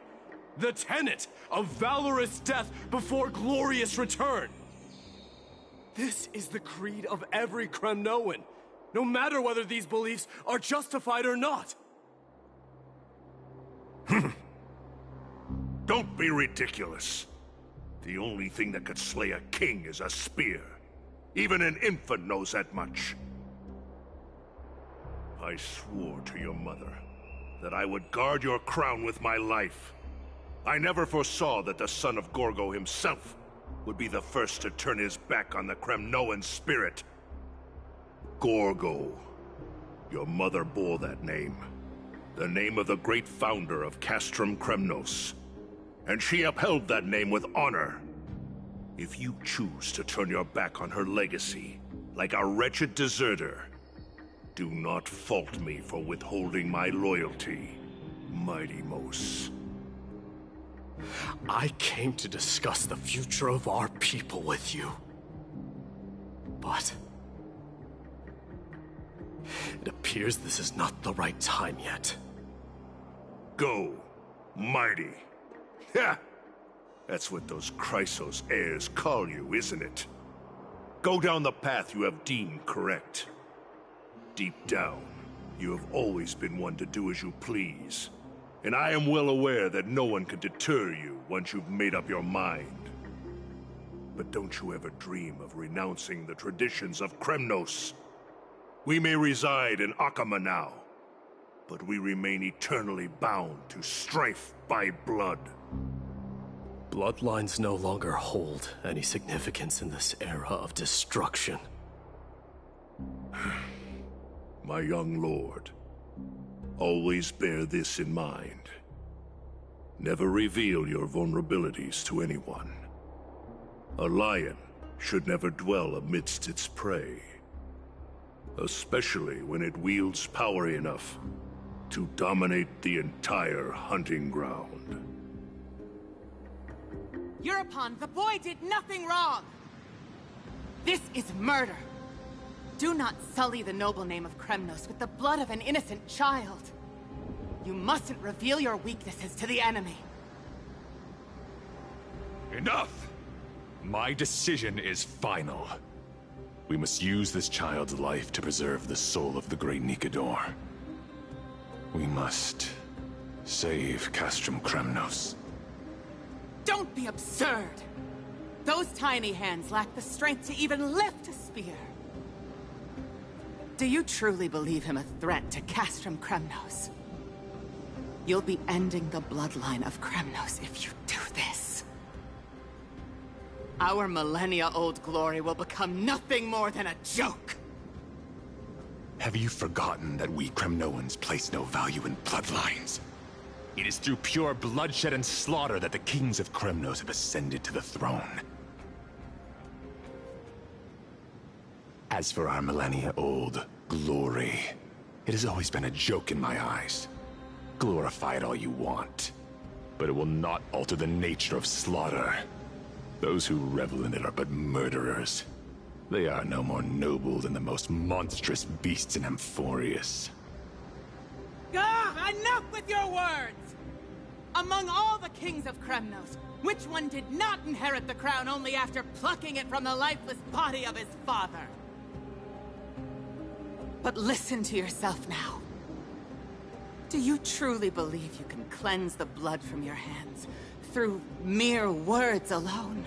The tenet of valorous death before glorious return. This is the creed of every Kremnoan, no matter whether these beliefs are justified or not. Don't be ridiculous. The only thing that could slay a king is a spear. Even an infant knows that much. I swore to your mother that I would guard your crown with my life. I never foresaw that the son of Gorgo himself would be the first to turn his back on the Kremnoan spirit. Gorgo. Your mother bore that name. The name of the great founder of Castrum Kremnos. And she upheld that name with honor. If you choose to turn your back on her legacy, like a wretched deserter, do not fault me for withholding my loyalty, Martimos. I came to discuss the future of our people with you. But it appears this is not the right time yet. Go, mighty. Ha! That's what those Chrysos heirs call you, isn't it? Go down the path you have deemed correct. Deep down, you have always been one to do as you please. And I am well aware that no one can deter you once you've made up your mind. But don't you ever dream of renouncing the traditions of Kremnos. We may reside in Akama now, but we remain eternally bound to strife by blood. Bloodlines no longer hold any significance in this era of destruction. My young lord, always bear this in mind. Never reveal your vulnerabilities to anyone. A lion should never dwell amidst its prey, especially when it wields power enough to dominate the entire hunting ground. Europon, the boy did nothing wrong! This is murder! Do not sully the noble name of Kremnos with the blood of an innocent child. You mustn't reveal your weaknesses to the enemy. Enough! My decision is final. We must use this child's life to preserve the soul of the great Nikador. We must save Castrum Kremnos. Don't be absurd! Those tiny hands lack the strength to even lift a spear. Do you truly believe him a threat to Castrum Kremnos? You'll be ending the bloodline of Kremnos if you do this. Our millennia-old glory will become nothing more than a joke. Have you forgotten that we Kremnoans place no value in bloodlines? It is through pure bloodshed and slaughter that the kings of Kremnos have ascended to the throne. As for our millennia-old glory, it has always been a joke in my eyes. Glorify it all you want, but it will not alter the nature of slaughter. Those who revel in it are but murderers. They are no more noble than the most monstrous beasts in Amphoreus. Ah, enough with your words! Among all the kings of Kremnos, which one did not inherit the crown only after plucking it from the lifeless body of his father? But listen to yourself now. Do you truly believe you can cleanse the blood from your hands through mere words alone?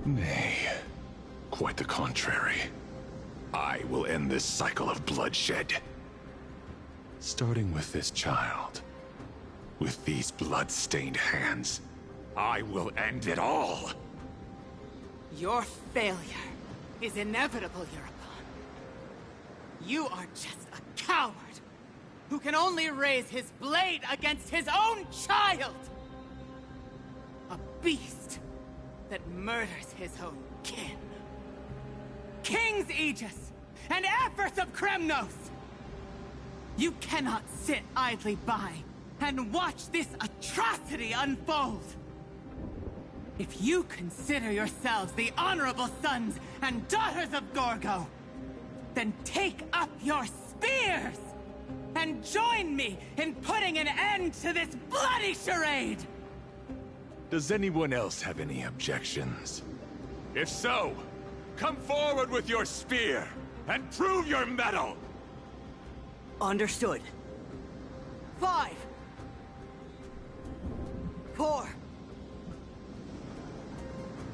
Nay, quite the contrary. I will end this cycle of bloodshed. Starting with this child. With these blood-stained hands, I will end it all! Your failure is inevitable, Europe. You are just a coward who can only raise his blade against his own child! A beast that murders his own kin. King's Aegis and Empress of Kremnos! You cannot sit idly by and watch this atrocity unfold! If you consider yourselves the honorable sons and daughters of Gorgo, then take up your spears and join me in putting an end to this bloody charade! Does anyone else have any objections? If so, come forward with your spear and prove your mettle! Understood. 5, 4,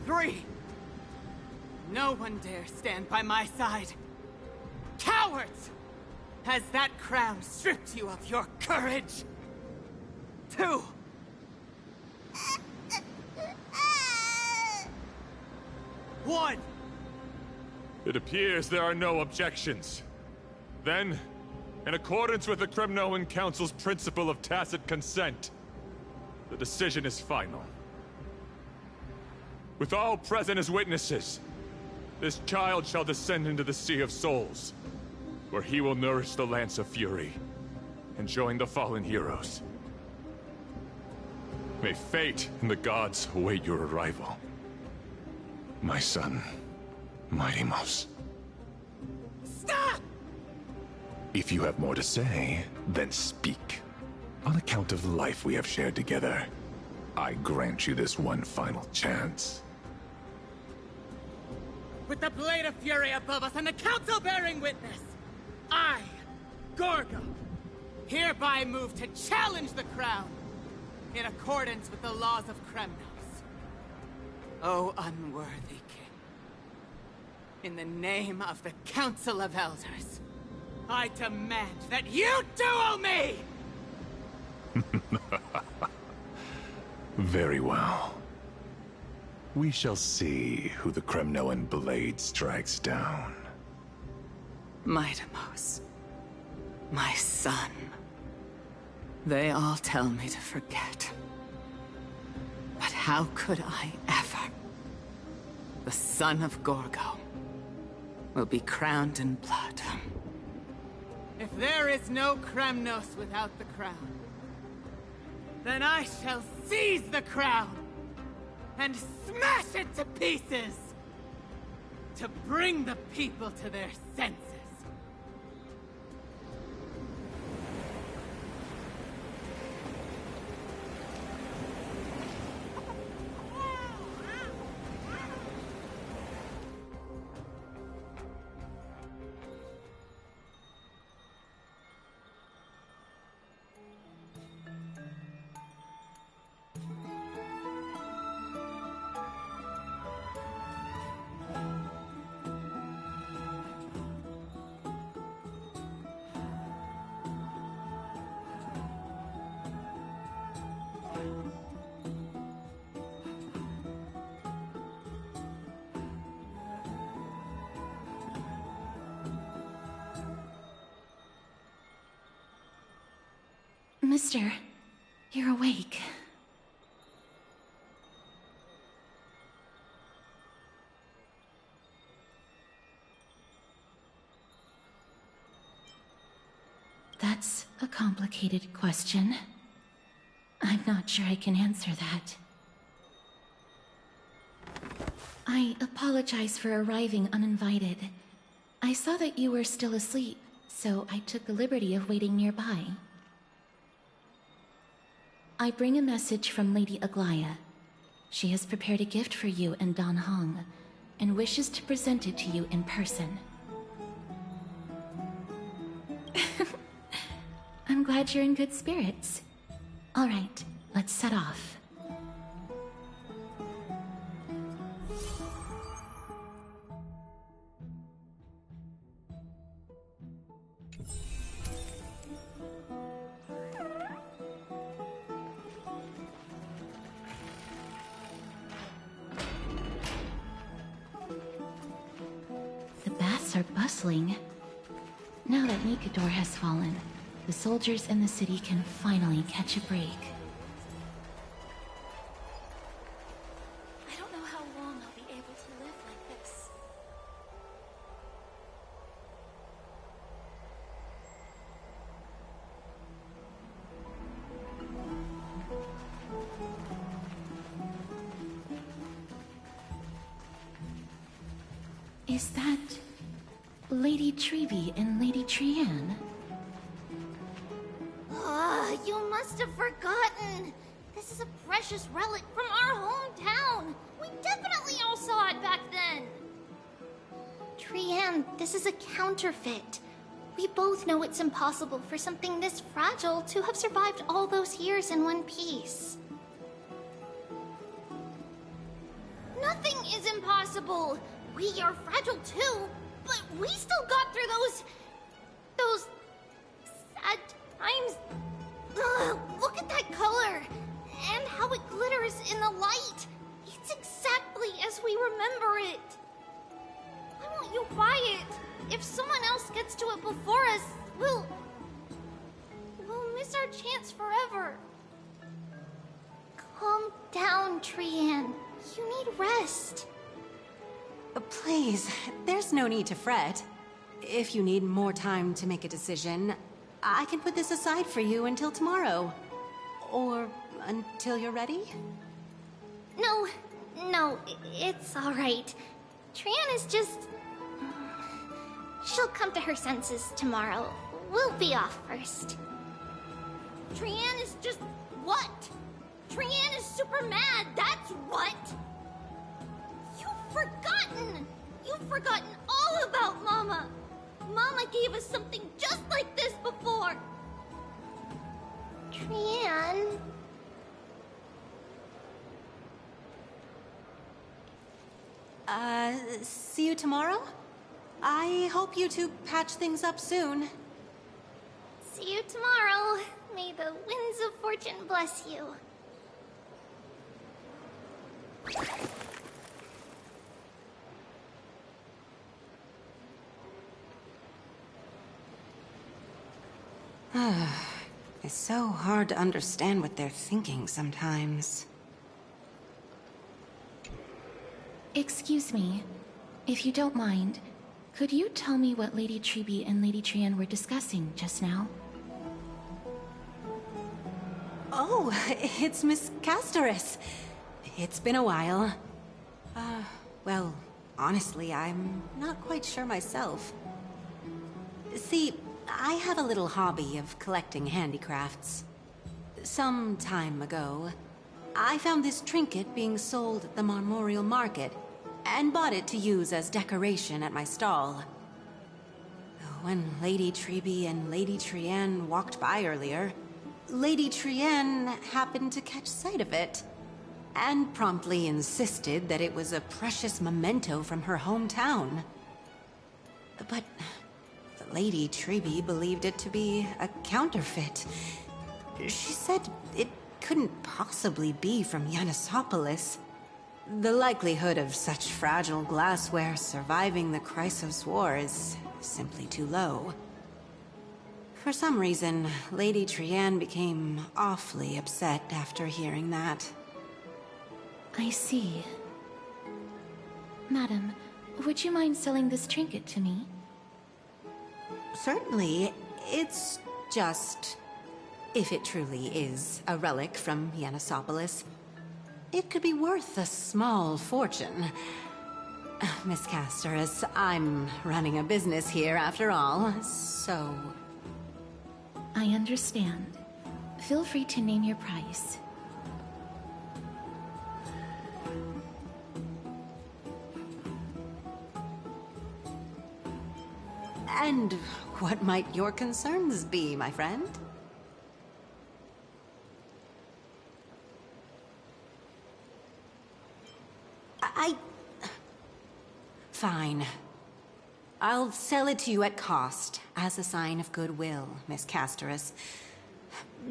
3. No one dare stand by my side. Cowards! Has that crown stripped you of your courage? 2. One. It appears there are no objections. Then, in accordance with the Kremnoan Council's principle of tacit consent, the decision is final. With all present as witnesses, this child shall descend into the Sea of Souls, where he will nourish the Lance of Fury and join the fallen heroes. May fate and the gods await your arrival. My son, Mightimos. Stop! If you have more to say, then speak. On account of the life we have shared together, I grant you this one final chance. With the Blade of Fury above us and the Council bearing witness, I, Gorgo, hereby move to challenge the crown in accordance with the laws of Kremnos. O unworthy king, in the name of the Council of Elders, I demand that you duel me! Very well. We shall see who the Kremnoan blade strikes down. Mightimos, my son. They all tell me to forget. But how could I ever? The son of Gorgo will be crowned in blood. If there is no Kremnos without the crown, then I shall seize the crown and smash it to pieces to bring the people to their senses. Mister, you're awake. That's a complicated question. I'm not sure I can answer that. I apologize for arriving uninvited. I saw that you were still asleep, so I took the liberty of waiting nearby. I bring a message from Lady Aglaya. She has prepared a gift for you and Dan Hong, and wishes to present it to you in person. I'm glad you're in good spirits. All right, let's set off. The baths are bustling. Now that Nikador has fallen, the soldiers in the city can finally catch a break. I don't know how long I'll be able to live like this. Is that Lady Treby and Lady Trianne? You must have forgotten. This is a precious relic from our hometown. We definitely all saw it back then. Trianne, this is a counterfeit. We both know it's impossible for something this fragile to have survived all those years in one piece. Nothing is impossible. We are fragile too, but we still got through those sad times. Ugh, look at that color, and how it glitters in the light. It's exactly as we remember it. Why won't you quiet? If someone else gets to it before us, we'll miss our chance forever. Calm down, Trianne. You need rest. Please, there's no need to fret. If you need more time to make a decision, I can put this aside for you until tomorrow. Or until you're ready? No, it's all right. Trianne is just... She'll come to her senses tomorrow. We'll be off first. Trianne is just... what? Trianne is super mad, that's what! You've forgotten! You've forgotten all about Mama! Mama gave us something just like this before! Trianne... See you tomorrow? I hope you two patch things up soon. See you tomorrow. May the winds of fortune bless you. It's so hard to understand what they're thinking sometimes. Excuse me, if you don't mind, could you tell me what Lady Treby and Lady Trianne were discussing just now? Oh, it's Miss Castorus. It's been a while. Well, honestly, I'm not quite sure myself. See, I have a little hobby of collecting handicrafts. Some time ago, I found this trinket being sold at the Marmorial Market, and bought it to use as decoration at my stall. When Lady Treby and Lady Trianne walked by earlier, Lady Trianne happened to catch sight of it, and promptly insisted that it was a precious memento from her hometown. But Lady Treby believed it to be a counterfeit. She said it couldn't possibly be from Yanisopolis. The likelihood of such fragile glassware surviving the Chrysos War is simply too low. For some reason, Lady Trianne became awfully upset after hearing that. I see. Madam, would you mind selling this trinket to me? Certainly. It's just... if it truly is a relic from Yanisopolis, it could be worth a small fortune. Miss Castorus, I'm running a business here after all, so... I understand. Feel free to name your price. And what might your concerns be, my friend? Fine. I'll sell it to you at cost, as a sign of goodwill, Miss Castorus.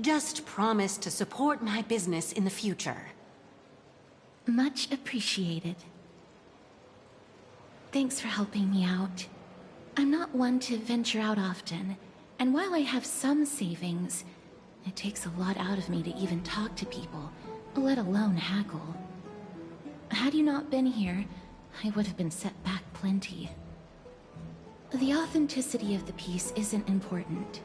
Just promise to support my business in the future. Much appreciated. Thanks for helping me out. I'm not one to venture out often, and while I have some savings, it takes a lot out of me to even talk to people, let alone haggle. Had you not been here, I would have been set back plenty. The authenticity of the piece isn't important.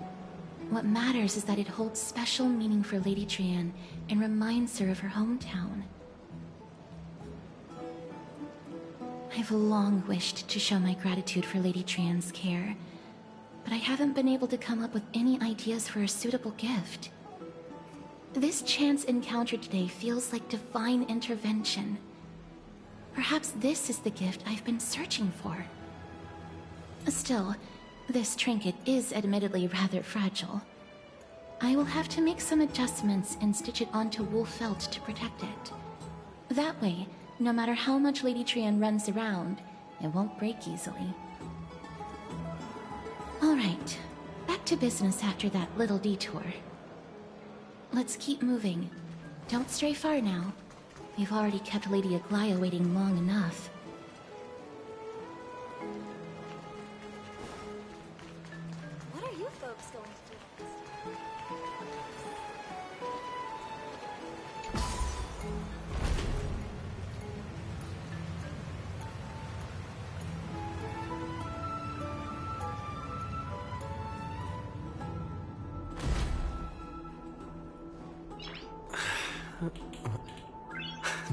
What matters is that it holds special meaning for Lady Trian and reminds her of her hometown. I've long wished to show my gratitude for Lady Trian's care, but I haven't been able to come up with any ideas for a suitable gift. This chance encounter today feels like divine intervention. Perhaps this is the gift I've been searching for. Still, this trinket is admittedly rather fragile. I will have to make some adjustments and stitch it onto wool felt to protect it. That way, no matter how much Lady Trian runs around, it won't break easily. Alright, back to business after that little detour. Let's keep moving. Don't stray far now. We've already kept Lady Aglaya waiting long enough. What are you folks going to do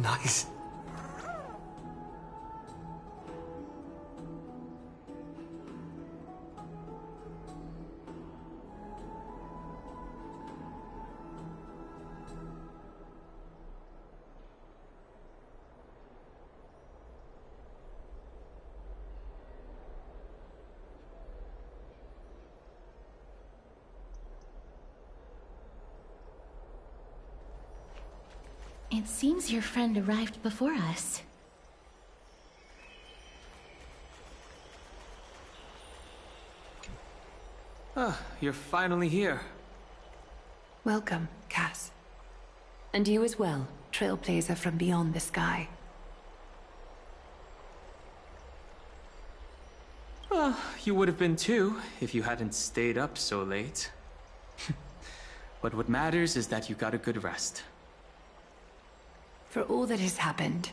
Nice. It seems your friend arrived before us. Ah, you're finally here. Welcome, Cass. And you as well, trailblazer from beyond the sky. Well, you would have been too, if you hadn't stayed up so late. But what matters is that you got a good rest. For all that has happened,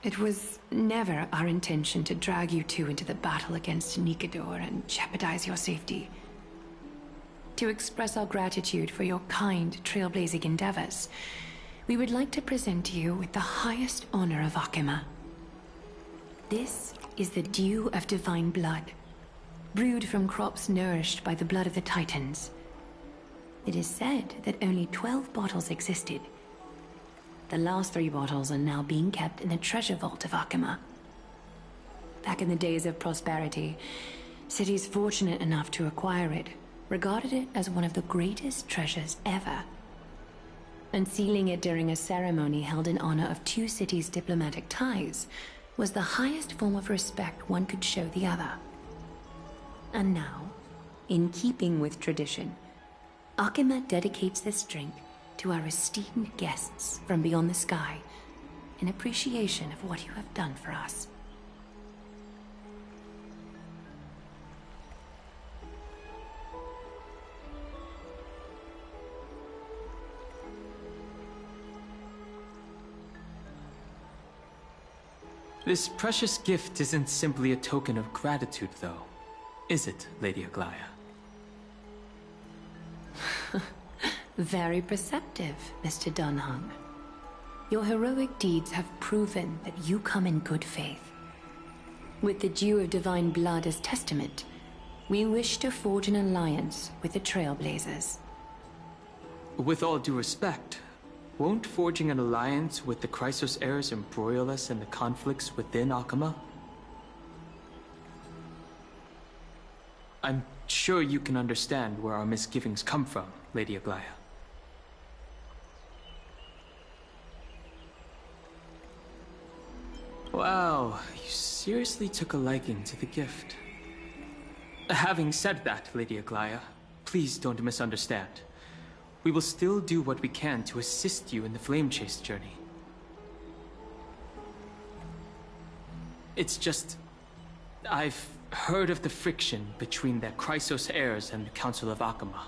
it was never our intention to drag you two into the battle against Nikador and jeopardize your safety. To express our gratitude for your kind, trailblazing endeavors, we would like to present you with the highest honor of Akima. This is the dew of divine blood, brewed from crops nourished by the blood of the Titans. It is said that only 12 bottles existed. The last 3 bottles are now being kept in the treasure vault of Akima. Back in the days of prosperity, cities fortunate enough to acquire it regarded it as one of the greatest treasures ever. Unsealing it during a ceremony held in honor of 2 cities' diplomatic ties was the highest form of respect one could show the other. And now, in keeping with tradition, Akima dedicates this drink to our esteemed guests from beyond the sky, in appreciation of what you have done for us. This precious gift isn't simply a token of gratitude, though, is it, Lady Aglaya? Very perceptive, Mr. Dunhung. Your heroic deeds have proven that you come in good faith. With the dew of divine blood as testament, we wish to forge an alliance with the Trailblazers. With all due respect, won't forging an alliance with the Chrysos heirs embroil us in the conflicts within Akama? I'm sure you can understand where our misgivings come from, Lady Aglaya. Wow, you seriously took a liking to the gift. Having said that, Lady Aglaya, please don't misunderstand. We will still do what we can to assist you in the Flame Chase journey. It's just... I've heard of the friction between the Chrysos heirs and the Council of Akama.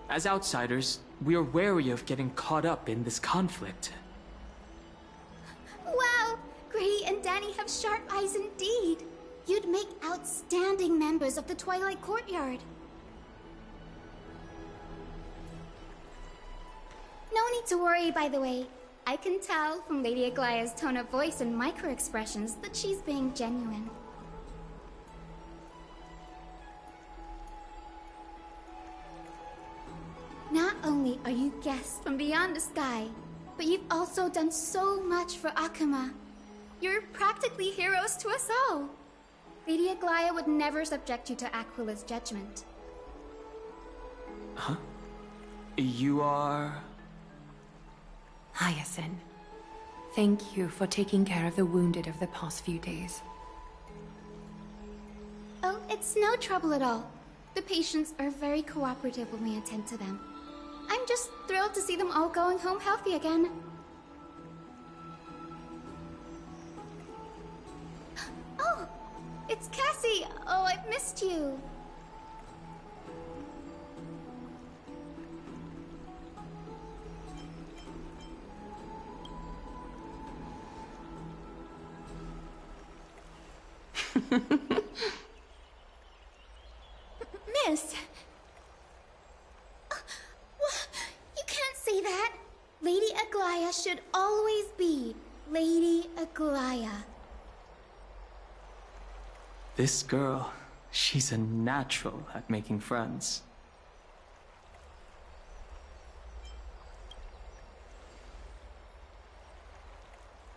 As outsiders, we are wary of getting caught up in this conflict. Wow! Grady and Danny have sharp eyes indeed. You'd make outstanding members of the Twilight Courtyard. No need to worry, by the way. I can tell from Lady Aglaya's tone of voice and micro-expressions that she's being genuine. Not only are you guests from beyond the sky, but you've also done so much for Akama. You're practically heroes to us all. Lady Aglaya would never subject you to Aquila's judgment. Huh? You are... Hyacinth. Thank you for taking care of the wounded of the past few days. Oh, it's no trouble at all. The patients are very cooperative when we attend to them. I'm just thrilled to see them all going home healthy again. Oh, it's Cassie! Oh, I've missed you. Miss! You can't say that! Lady Aglaya should always be Lady Aglaya. This girl, she's a natural at making friends.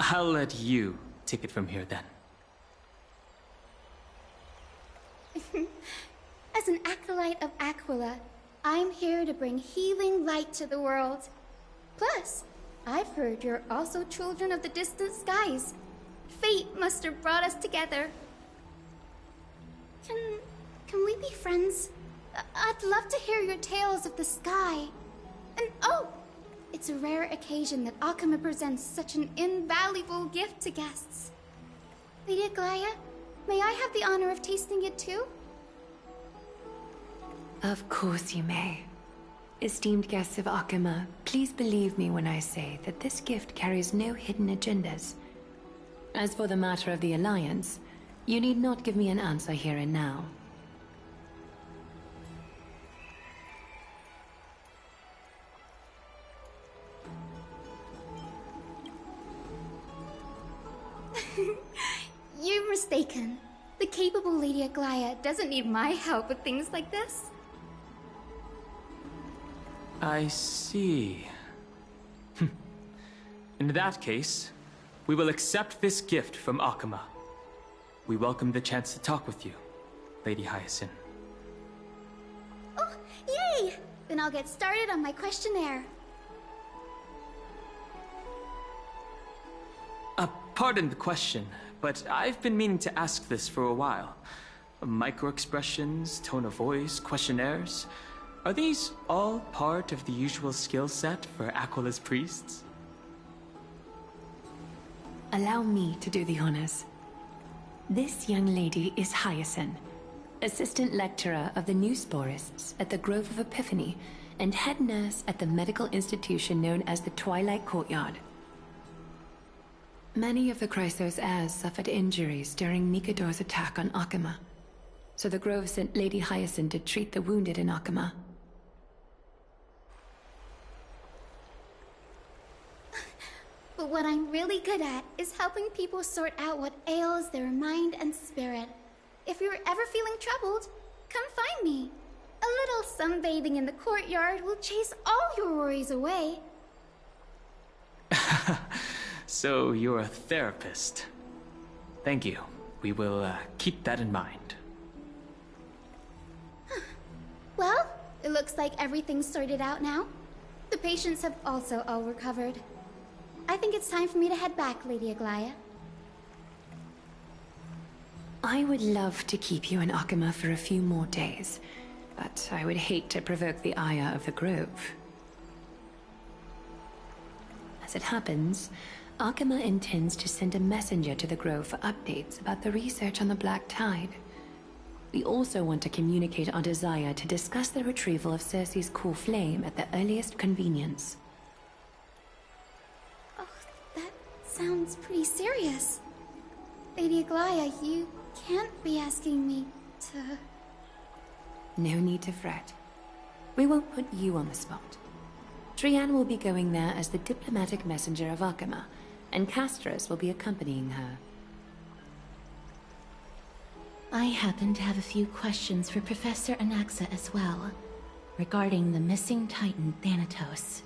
I'll let you take it from here then. As an acolyte of Aquila, I'm here to bring healing light to the world. Plus, I've heard you're also children of the distant skies. Fate must have brought us together. Can we be friends? I'd love to hear your tales of the sky. And oh, it's a rare occasion that Akama presents such an invaluable gift to guests. Lady Aglaya, may I have the honor of tasting it too? Of course you may. Esteemed guests of Akama, please believe me when I say that this gift carries no hidden agendas. As for the matter of the Alliance, you need not give me an answer here and now. You're mistaken. The capable Lady Aglaya doesn't need my help with things like this. I see. In that case, we will accept this gift from Akama. We welcome the chance to talk with you, Lady Hyacinth. Oh, yay! Then I'll get started on my questionnaire. Pardon the question, but I've been meaning to ask this for a while. Micro-expressions, tone of voice, questionnaires... Are these all part of the usual skill set for Aquila's priests? Allow me to do the honors. This young lady is Hyacinth, assistant lecturer of the new sporists at the Grove of Epiphany and head nurse at the medical institution known as the Twilight Courtyard. Many of the Chrysos heirs suffered injuries during Nikador's attack on Akama, so the Grove sent Lady Hyacinth to treat the wounded in Akama. But what I'm really good at is helping people sort out what ails their mind and spirit. If you're ever feeling troubled, come find me. A little sunbathing in the courtyard will chase all your worries away. So you're a therapist. Thank you. We will keep that in mind. Well, it looks like everything's sorted out now. The patients have also all recovered. I think it's time for me to head back, Lady Aglaya. I would love to keep you in Akama for a few more days, but I would hate to provoke the ire of the Grove. As it happens, Akama intends to send a messenger to the Grove for updates about the research on the Black Tide. We also want to communicate our desire to discuss the retrieval of Circe's core flame at the earliest convenience. Oh, that sounds pretty serious. Lady Aglaya, you can't be asking me to... No need to fret. We won't put you on the spot. Trianne will be going there as the diplomatic messenger of Akama, and Castorus will be accompanying her. I happen to have a few questions for Professor Anaxa as well, regarding the missing Titan Thanatos.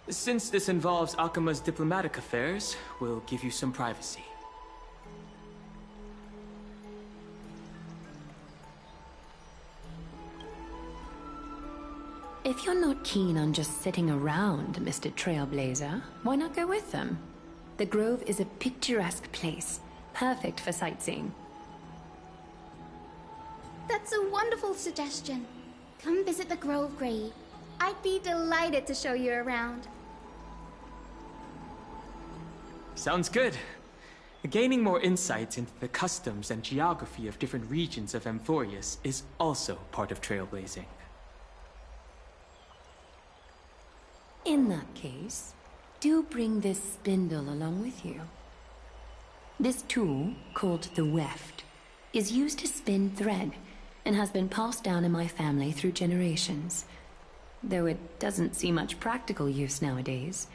Since this involves Akama's diplomatic affairs, we'll give you some privacy. If you're not keen on just sitting around, Mr. Trailblazer, why not go with them? The Grove is a picturesque place, perfect for sightseeing. That's a wonderful suggestion. Come visit the Grove, Grey. I'd be delighted to show you around. Sounds good. Gaining more insights into the customs and geography of different regions of Amphoreus is also part of trailblazing. In that case, do bring this spindle along with you. This tool, called the weft, is used to spin thread and has been passed down in my family through generations. Though it doesn't see much practical use nowadays,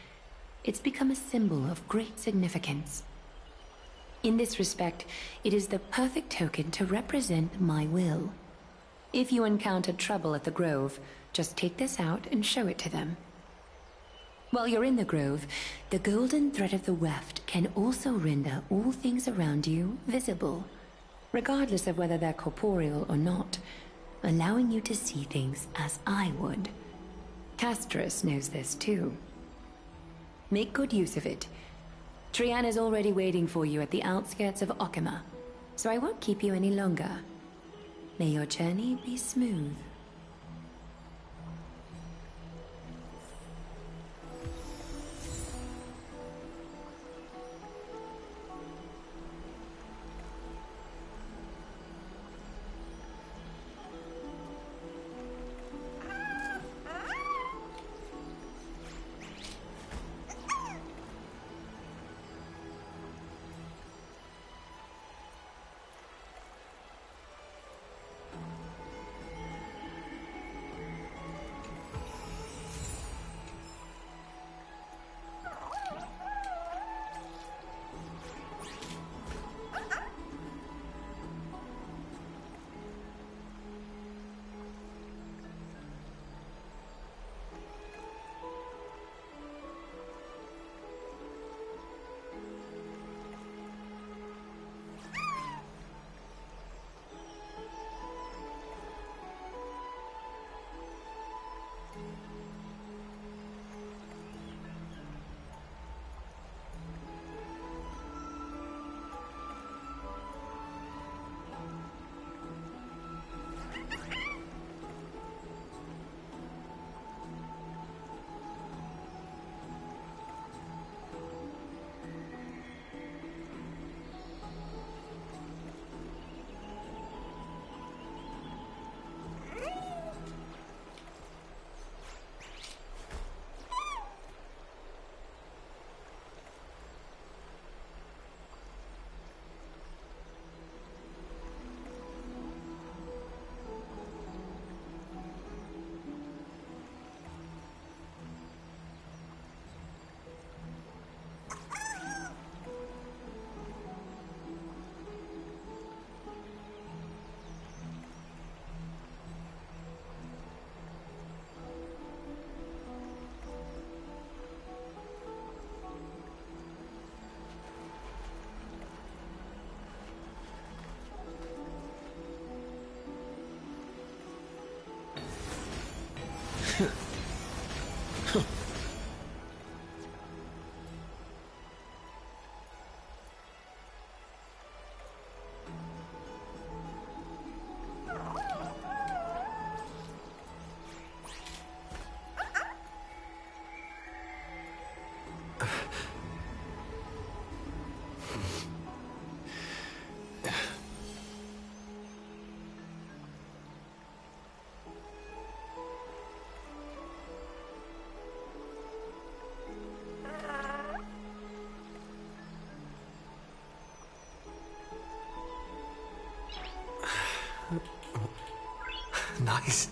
it's become a symbol of great significance. In this respect, it is the perfect token to represent my will. If you encounter trouble at the Grove, just take this out and show it to them. While you're in the Grove, the golden thread of the weft can also render all things around you visible, regardless of whether they're corporeal or not, allowing you to see things as I would. Castorus knows this too. Make good use of it. Trianne is already waiting for you at the outskirts of Akama, so I won't keep you any longer. May your journey be smooth. Nice.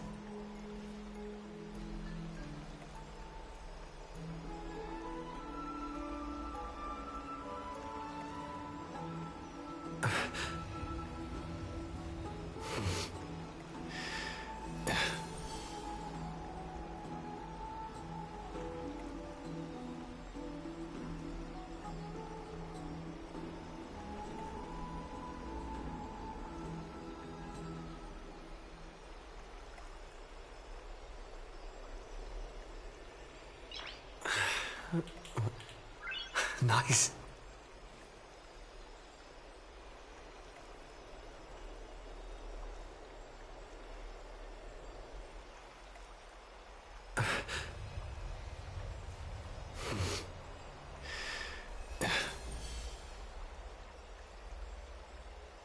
Nice.